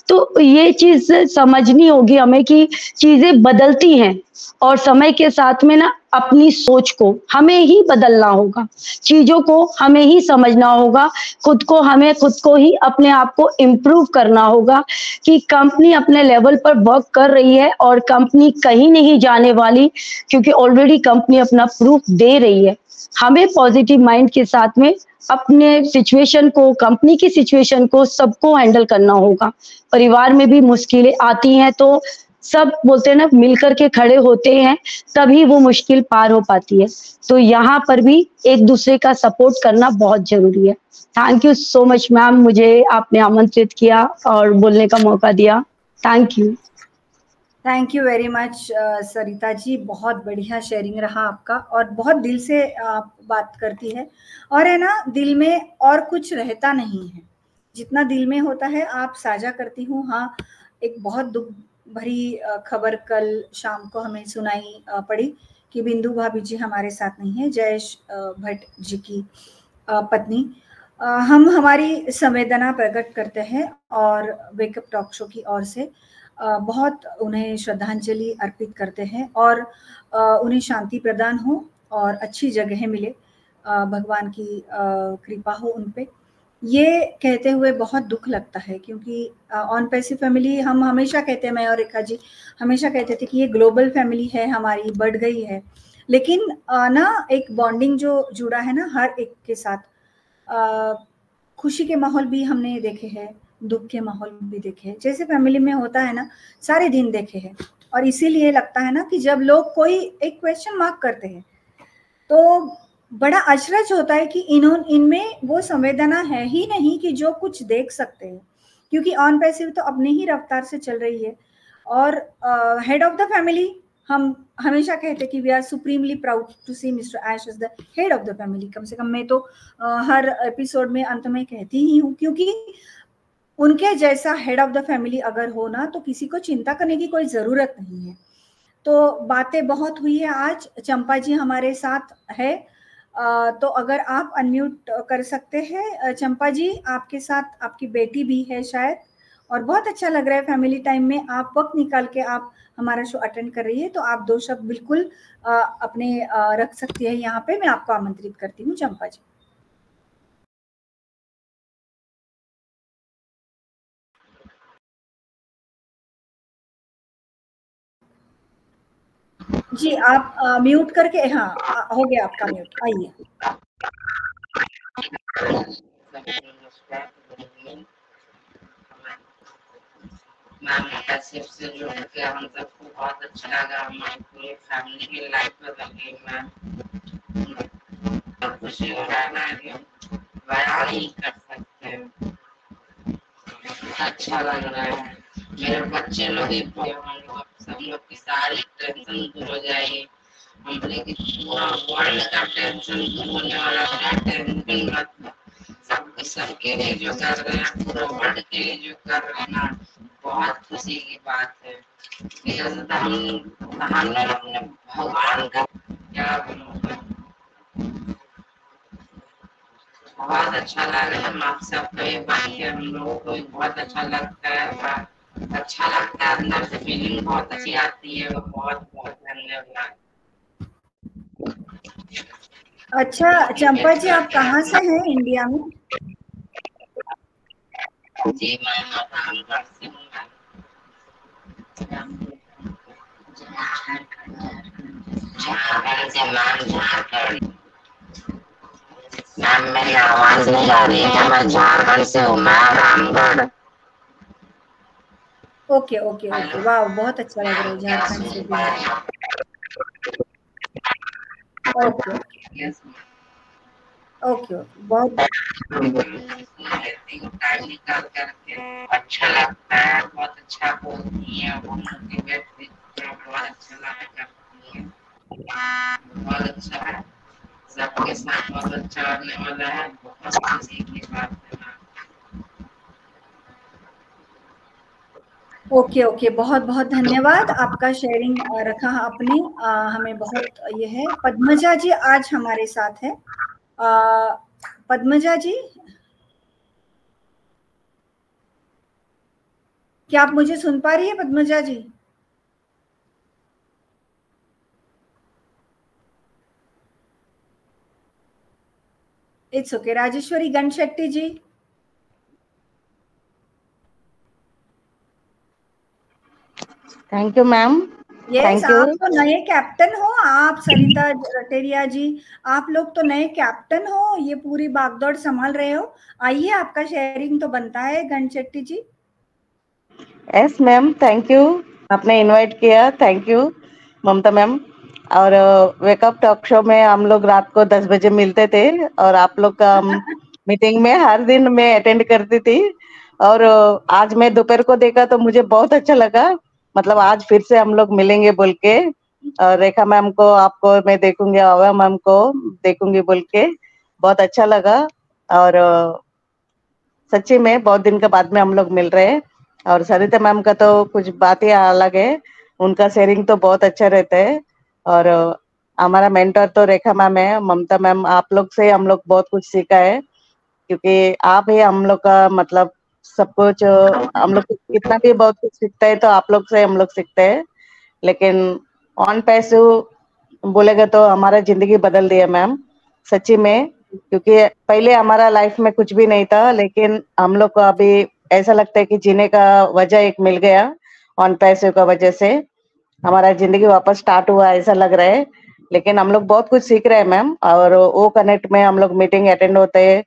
तो ये चीज समझनी होगी हमें कि चीजें बदलती हैं, और समय के साथ में ना अपनी सोच को हमें ही बदलना होगा, चीजों को हमें ही समझना होगा, खुद को हमें खुद को ही अपने आप को इम्प्रूव करना होगा कि कंपनी अपने लेवल पर वर्क कर रही है और कंपनी कहीं नहीं जाने वाली, क्योंकि ऑलरेडी कंपनी अपना प्रूफ दे रही है। हमें पॉजिटिव माइंड के साथ में अपने सिचुएशन को, कंपनी की सिचुएशन को, सबको हैंडल करना होगा। परिवार में भी मुश्किलें आती हैं तो सब बोलते हैं ना मिलकर के खड़े होते हैं, तभी वो मुश्किल पार हो पाती है। तो यहाँ पर भी एक दूसरे का सपोर्ट करना बहुत जरूरी है। Thank you so much ma'am, मुझे आपने आमंत्रित किया और बोलने का मौका दिया। Thank you. Thank you very much Sarita ji, बहुत बढ़िया शेयरिंग रहा आपका, और बहुत दिल से आप बात करती है, और है ना दिल में और कुछ रहता नहीं है, जितना दिल में होता है आप साझा करती हूँ। हाँ, एक बहुत दुख भरी खबर कल शाम को हमें सुनाई पड़ी कि बिंदु भाभी जी हमारे साथ नहीं है, जयेश भट्ट जी की पत्नी। हम हमारी संवेदना प्रकट करते हैं और वेकअप टॉक शो की ओर से बहुत उन्हें श्रद्धांजलि अर्पित करते हैं, और उन्हें शांति प्रदान हो और अच्छी जगह मिले, भगवान की कृपा हो उन पे। ये कहते हुए बहुत दुख लगता है, क्योंकि ऑन पैसिव फैमिली हम हमेशा कहते हैं, मैं और रेखा जी हमेशा कहते थे कि ये ग्लोबल फैमिली है, हमारी बढ़ गई है, लेकिन ना एक बॉन्डिंग जो जुड़ा है ना हर एक के साथ, खुशी के माहौल भी हमने देखे हैं, दुख के माहौल भी देखे हैं, जैसे फैमिली में होता है ना सारे दिन देखे हैं। और इसीलिए लगता है ना कि जब लोग कोई एक क्वेश्चन मार्क करते हैं तो बड़ा अचरज होता है कि इनमें वो संवेदना है ही नहीं कि जो कुछ देख सकते हैं, क्योंकि ऑन पैसिव तो अपने ही रफ्तार से चल रही है। और हेड ऑफ द फैमिली, हम हमेशा कहते कि we are supremely proud to see mister Ash as the head of the family. कम से कम मैं तो हर एपिसोड में अंत में कहती ही हूँ, क्योंकि उनके जैसा हेड ऑफ द फैमिली अगर हो ना तो किसी को चिंता करने की कोई जरूरत नहीं है। तो बातें बहुत हुई है आज, चंपा जी हमारे साथ है, तो अगर आप अनम्यूट कर सकते हैं चंपा जी, आपके साथ आपकी बेटी भी है शायद, और बहुत अच्छा लग रहा है फैमिली टाइम में आप वक्त निकाल के आप हमारा शो अटेंड कर रही है, तो आप 2 शब्द बिल्कुल अपने रख सकती है यहाँ पे। मैं आपको आमंत्रित करती हूँ चंपा जी। जी आप म्यूट करके, हाँ हो गया आपका म्यूट, आइए। मैम पैसिव से जुड़ के हम सबको बहुत अच्छा लगा, हमारी पूरी फैमिली की लाइफ बदल गई मैम। बहुत खुशी हो रहा है मैम, बयान नहीं कर सकते, अच्छा लग रहा है। मेरे बच्चे लोग सब लोग की सारी टेंशन दूर हो जाएगी, हम लोग पूरा वर्ल्ड का टेंशन दूर होने वाला है। टेंशन मत, सबके लिए जो कर रहे हैं, पूरे वर्ल्ड के लिए जो कर रहे हैं ना, बहुत खुशी की बात है। हमने अपने भगवान का क्या बहुत अच्छा लग रहा है। आप सबको ये बात हम लोगों को बहुत अच्छा लगता है, अच्छा लगता है, अंदर से फीलिंग बहुत अच्छी आती है। बहुत बहुत धन्यवाद। अच्छा चंपा जी, आप कहाँ से हैं इंडिया में? जी मैं रामगढ़ से हूँ। झारखंड से मैम, झारखंड। मैम मेरी आवाज नहीं आ रही है, मैं झारखंड से हूँ ma'am, Ramgarh. Okay okay okay, वाह बहुत अच्छा लग रहा है झारखंड से भी। ओके ओके ओके, बहुत टाइम निकाल करके अच्छा लगता है, बहुत अच्छा बोलती है, वो मोटिवेट बहुत अच्छा लगता है, बहुत अच्छा है, सबके साथ बहुत अच्छा लगने वाला है, बहुत खुशी की बात है। ओके ओके, बहुत बहुत धन्यवाद, आपका शेयरिंग रखा आपने, हमें बहुत ये है। पद्मजा जी आज हमारे साथ है, पद्मजा जी क्या आप मुझे सुन पा रही है Padmaja ji? It's okay. Rajeshwari Ganshetti ji, thank you ma'am. Yes, आप तो नए कैप्टन हो, आप सरिता रटेरिया जी, आप लोग तो नए कैप्टन हो, ये पूरी भागदौड़ संभाल रहे हो। आइए, आपका शेयरिंग तो बनता है गणशेट्टी जी। यस मैम, थैंक यू, आपने इनवाइट किया, थैंक यू ममता मैम। और वेकअप टॉक शो में हम लोग रात को 10 बजे मिलते थे, और आप लोग का मीटिंग में हर दिन मैं अटेंड करती थी। और आज मैं दोपहर को देखा तो मुझे बहुत अच्छा लगा, मतलब आज फिर से हम लोग मिलेंगे बोल के। और रेखा मैम को, आपको मैं देखूंगी, आवा मैम को देखूंगी बोल के बहुत अच्छा लगा। और सच्ची में बहुत दिन के बाद में हम लोग मिल रहे हैं। और सरिता मैम का तो कुछ बात ही अलग है, उनका शेयरिंग तो बहुत अच्छा रहता है। और हमारा मेंटर तो रेखा मैम है, ममता मैम, आप लोग से हम लोग बहुत कुछ सीखा है, क्योंकि आप ही हम लोग का मतलब सब कुछ, हम लोग कितना भी बहुत कुछ सीखते हैं तो आप लोग से हम लोग सीखते हैं। लेकिन ऑन पैसिव बोलेगा तो हमारा जिंदगी बदल दिया मैम, सच्ची में। क्योंकि पहले हमारा लाइफ में कुछ भी नहीं था, लेकिन हम लोग को अभी ऐसा लगता है कि जीने का वजह एक मिल गया, ऑन पैसिव का वजह से हमारा जिंदगी वापस स्टार्ट हुआ ऐसा लग रहा है। लेकिन हम लोग बहुत कुछ सीख रहे हैं मैम, और वो कनेक्ट में हम लोग मीटिंग अटेंड होते हैं,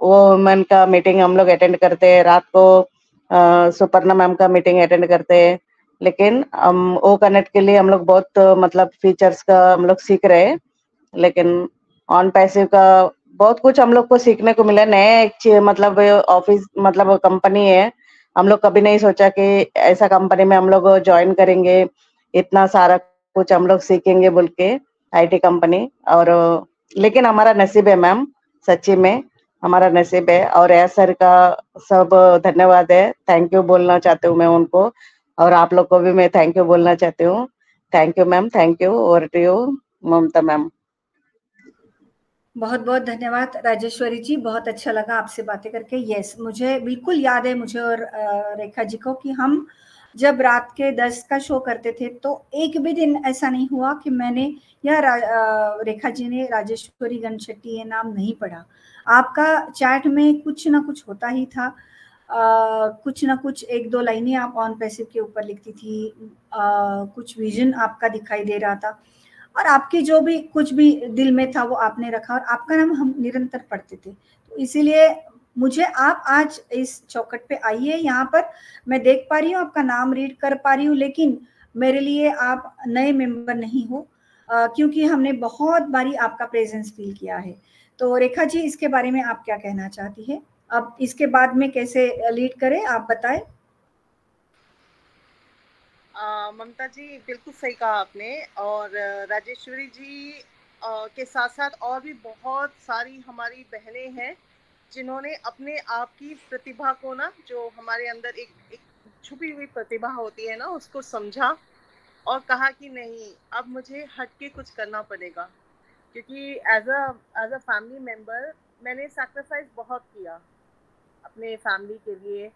वो वुमेन का मीटिंग हम लोग अटेंड करते हैं, रात को सुपर्णा मैम का मीटिंग अटेंड करते हैं। लेकिन हम वो कनेक्ट के लिए हम लोग बहुत मतलब फीचर्स का हम लोग सीख रहे हैं, लेकिन ऑन पैसिव का बहुत कुछ हम लोग को सीखने को मिला। नया एक मतलब ऑफिस मतलब कंपनी है, हम लोग कभी नहीं सोचा कि ऐसा कंपनी में हम लोग ज्वाइन करेंगे, इतना सारा कुछ हम लोग सीखेंगे बोल के, आईटी कंपनी। और लेकिन हमारा नसीब है मैम, सच्ची में हमारा नसीब है। और एस सर का सब धन्यवाद है, थैंक यू बोलना चाहती हूँ मैं उनको, और आप लोग को भी मैं थैंक यू बोलना चाहती हूँ। Thank you ma'am, thank you. Over to you Mamta ma'am. बहुत बहुत धन्यवाद राजेश्वरी जी, बहुत अच्छा लगा आपसे बातें करके। यस, मुझे बिल्कुल याद है, मुझे और रेखा जी को, कि हम जब रात के 10 का शो करते थे तो एक भी दिन ऐसा नहीं हुआ कि मैंने या रेखा जी ने राजेश्वरी गणशेट्टी ये नाम नहीं पढ़ा। आपका चैट में कुछ ना कुछ होता ही था, कुछ ना कुछ एक दो लाइनें आप ऑन पैसिव के ऊपर लिखती थी, कुछ विजन आपका दिखाई दे रहा था, और आपकी जो भी कुछ भी दिल में था वो आपने रखा, और आपका नाम हम निरंतर पढ़ते थे। तो इसीलिए मुझे आप आज इस चौखट पे आइए, यहाँ पर मैं देख पा रही हूँ, आपका नाम रीड कर पा रही हूँ, लेकिन मेरे लिए आप नए मेंबर नहीं हो, क्योंकि हमने बहुत बारी आपका प्रेजेंस फील किया है। तो रेखा जी, इसके बारे में आप क्या कहना चाहती है? अब इसके बाद में कैसे लीड करें, आप बताएं। ममता जी, बिल्कुल सही कहा आपने। और राजेश्वरी जी के साथ साथ और भी बहुत सारी हमारी बहनें हैं जिन्होंने अपने आप की प्रतिभा को ना, जो हमारे अंदर एक छुपी हुई प्रतिभा होती है ना, उसको समझा और कहा कि नहीं, अब मुझे हट के कुछ करना पड़ेगा। क्योंकि एज अ फैमिली मेम्बर मैंने सैक्रिफाइस बहुत किया अपने फैमिली के लिए,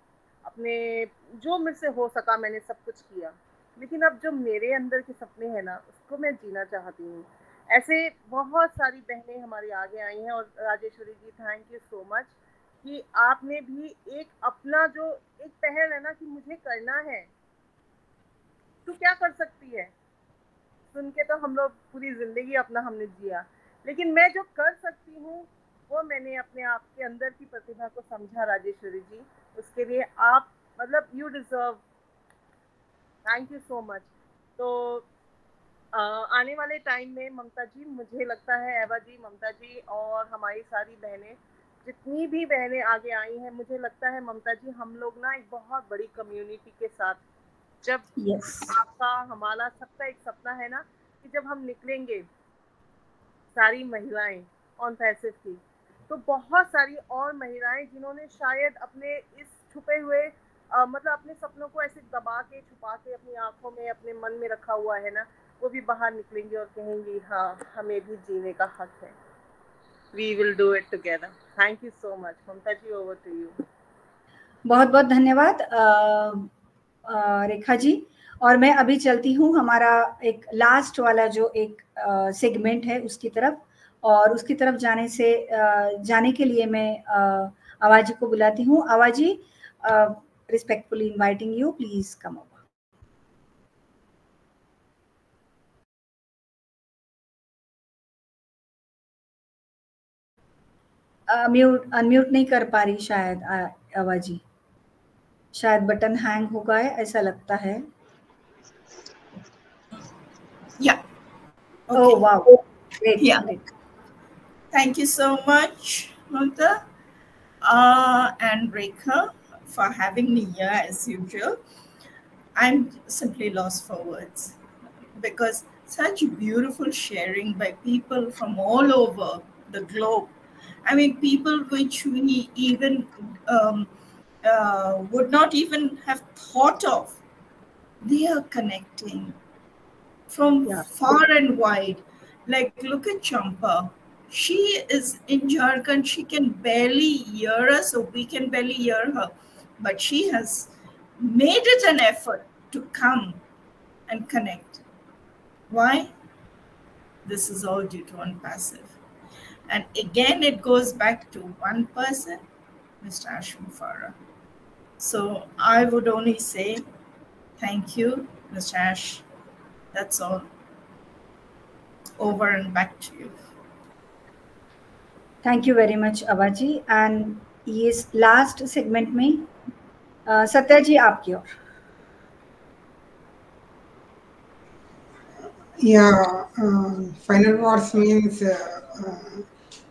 अपने जो मुझसे हो सका मैंने सब कुछ किया। लेकिन अब जो मेरे अंदर के सपने हैं ना, उसको मैं जीना चाहती हूँ। ऐसे बहुत सारी बहनें हमारी आगे आई हैं, और राजेश्वरी जी, थैंक यू सो मच कि आपने भी एक अपना जो एक पहल है ना कि मुझे करना है, तू क्या कर सकती है, सुन के तो हम लोग पूरी जिंदगी अपना हमने जिया, लेकिन मैं जो कर सकती हूँ वो मैंने अपने आप के अंदर की प्रतिभा को समझा। राजेश्वरी जी, उसके लिए आप मतलब you deserve, thank you so much. तो आने वाले टाइम में ममता जी, मुझे लगता है एवा जी, ममता जी और हमारी सारी बहनें, जितनी भी बहनें आगे आई हैं, मुझे लगता है ममता जी हम लोग ना एक बहुत बड़ी कम्युनिटी के साथ, जब आपका हमारा सबका एक सपना है ना कि जब हम निकलेंगे सारी महिलाएं ऑन पैसिव की, तो बहुत सारी और महिलाएं जिन्होंने शायद अपने इस छुपे हुए मतलब अपने सपनों को ऐसे दबा के छुपा के अपनी आंखों में अपने मन में रखा हुआ है ना, वो भी बाहर निकलेंगी और कहेंगी हाँ, हमें भी जीने का हक है। We will do it together. Thank you so much Mamta ji, over to you. बहुत बहुत धन्यवाद रेखा जी। और मैं अभी चलती हूँ हमारा एक लास्ट वाला जो एक सेगमेंट है उसकी तरफ, और उसकी तरफ जाने के लिए मैं आवाजी को बुलाती हूँ। आवाजी, respectfully inviting you, please come over. Unmute नहीं कर पा रही शायद आवाजी, शायद बटन हैंग हो गया है ऐसा लगता है। Yeah. Okay. Oh wow, great. Yeah. Great. Thank you so much, Mamta and Rekha, for having me here as usual. I'm simply lost for words because such beautiful sharing by people from all over the globe. I mean, people which we even would not even have thought of. They are connecting from far and wide. Like, look at Champa. She is in Jharkhand. She can barely hear us, or we can barely hear her. But she has made it an effort to come and connect. Why? This is all due to OnPassive. And again, it goes back to one person, Mr. Ash Mufarah. So I would only say thank you, Mr. Ash. That's all. Over and back to you. Thank you very much, Abaji. And इस last segment में सत्या जी आपकी ओर. Yeah, final words means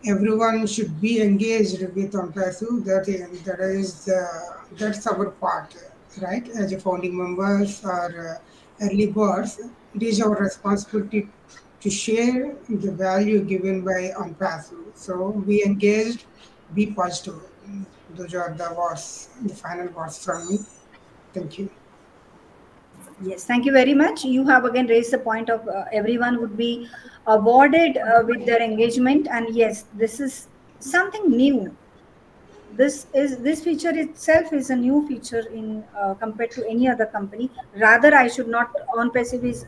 everyone should be engaged with ONPASU. That's our part, right? As a founding members or early birds, it is our responsibility to share the value given by ONPASU. So be engaged, be positive. Those are the words, the final words from me. Thank you. Yes, thank you very much. You have again raised the point of everyone would be awarded with their engagement, and yes, this is something new. This feature itself is a new feature in compared to any other company. Rather, I should not OnPassive is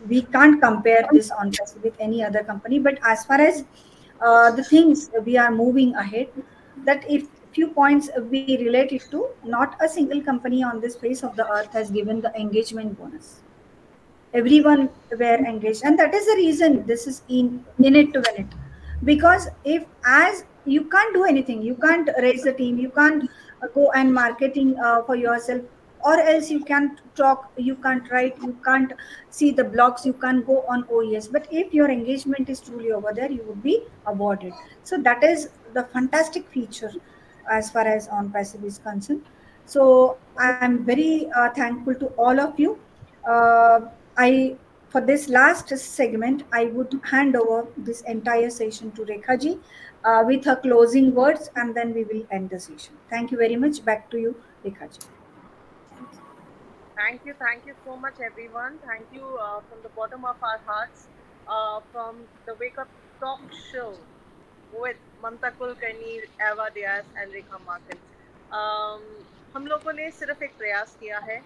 we can't compare this OnPassive with any other company. But as far as the things we are moving ahead, that if few points we relate it to, not a single company on this face of the earth has given the engagement bonus. Everyone were engaged, and that is the reason this is in it to win it. Because if as you can't do anything, you can't raise the team, you can't go and marketing for yourself, or else you can't talk, you can't write, you can't see the blogs, you can't go on OES. But if your engagement is truly over there, you would be awarded. So that is the fantastic feature as far as OnPassive is concerned. So I'm very thankful to all of you. For this last segment, I would hand over this entire session to Rekha ji with her closing words, and then we will end the session. Thank you very much. Back to you, Rekha ji. Thank you so much, everyone. Thank you from the bottom of our hearts from the Wake Up Talk Show with Mamta Kulkarni, Eva Diaz and Rekha Markin. हम लोगों ने सिर्फ एक प्रयास किया है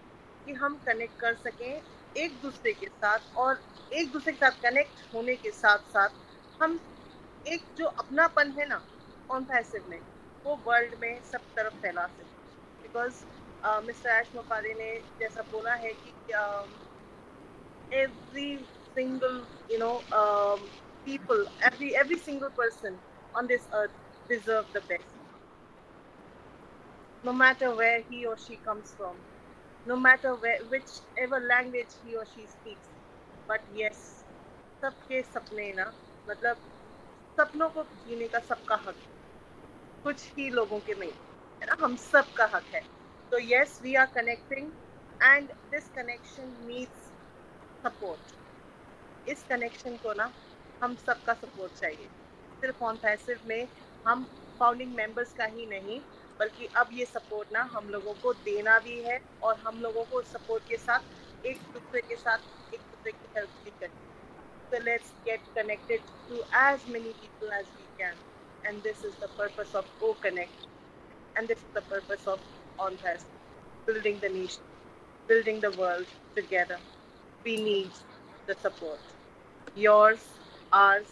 कि हम कनेक्ट कर सकें एक दूसरे के साथ, और एक दूसरे के साथ कनेक्ट होने के साथ साथ हम एक जो अपनापन है ना OnPassive में, वो वर्ल्ड में सब तरफ फैला सकें. बिकॉज मिस्टर ऐश मुफारह ने जैसा बोला है कि every single people, every single person on this earth deserve the best, no matter where he or she comes from, no matter whichever language he or she speaks. But yes, सबके सपने ना, मतलब सपनों को जीने का सबका हक, कुछ ही लोगों के नहीं है ना, हम सबका हक है. So yes, we are connecting, and this connection needs support. इस connection को ना हम सबका support चाहिए. सिर्फ OnPassive में हम founding members का ही नहीं, बल्कि अब ये सपोर्ट ना हम लोगों को देना भी है, और हम लोगों को सपोर्ट के साथ एक दूसरे के साथ एक दूसरे की हेल्प भी करनी है. So let's get connected to as many people as we can, and this is the purpose of OConnect, and this is the purpose of OnPassive, building the nation, building the world together. We need the support, yours, ours.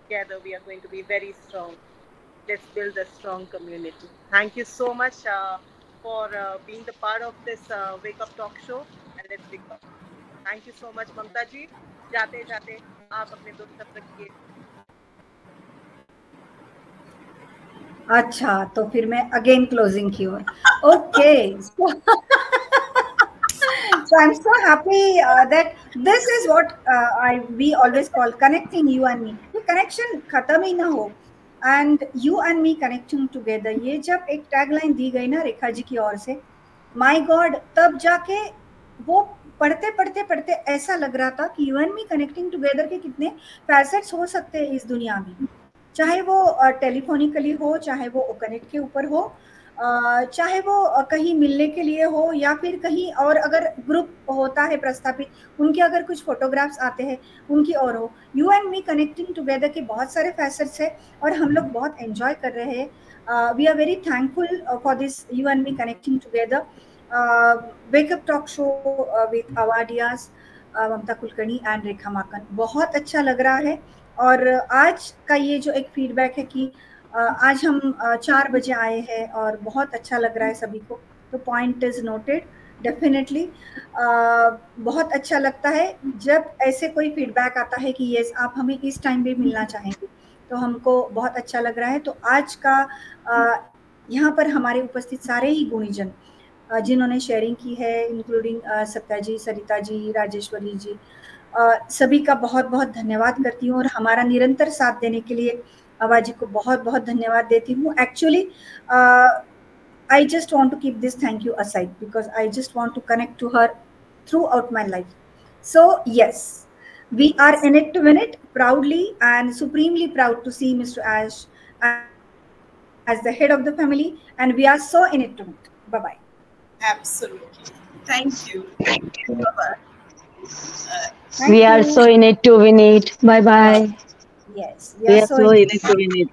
Together we are going to be very strong. Let's build a strong community. Thank you so much for being the part of this Wake Up Talk Show, and let's wake up. Thank you so much, Mamta ji. जाते जाते आप अपने दो शब्द रखिए. अच्छा, तो फिर मैं अगेन क्लोजिंग की ओर. Okay, so I'm so happy that this is what we always call connecting you and me. ये connection खत्म ही ना हो, and you and me connecting together. ये जब एक टैगलाइन दी गई ना रेखा जी की ओर से, my God, तब जाके वो पढ़ते ऐसा लग रहा था कि you and me connecting together के कितने फैसेट्स हो सकते हैं इस दुनिया में, चाहे वो टेलीफोनिकली हो, चाहे वो कनेक्ट के ऊपर हो, चाहे वो कहीं मिलने के लिए हो, या फिर कहीं और अगर ग्रुप होता है प्रस्थापित, उनके अगर कुछ फोटोग्राफ्स आते हैं उनकी और हो. You and me connecting together के बहुत सारे फैसेट्स है, और हम लोग बहुत एंजॉय कर रहे हैं. We are very thankful for this you and me connecting together Wake Up Talk Show with Eva Diaz, Mamta Kulkarni and Rekha Markin. बहुत अच्छा लग रहा है, और आज का ये जो एक फीडबैक है कि आज हम 4 बजे आए हैं और बहुत अच्छा लग रहा है सभी को, तो पॉइंट इज नोटेड डेफिनेटली। बहुत अच्छा लगता है जब ऐसे कोई फीडबैक आता है कि यस आप हमें इस टाइम पे मिलना चाहेंगे, तो हमको बहुत अच्छा लग रहा है। तो आज का यहाँ पर हमारे उपस्थित सारे ही गुणीजन जिन्होंने शेयरिंग की है, इंक्लूडिंग सत्या जी, सरिता जी, राजेश्वरी जी, सभी का बहुत बहुत धन्यवाद करती हूँ और हमारा निरंतर साथ देने के लिए अवा जी को बहुत बहुत धन्यवाद देती हूँ। Actually I just want to keep this thank you aside because I just want to connect to her throughout my life. So yes, we are in it to win it, proudly and supremely proud to see Mr. Ash as the head of the family, and we are so in it to win it. Bye bye. Absolutely. Thank you. Bye bye. We are so in it to win it. Bye bye. Yes, We are so in it to win it.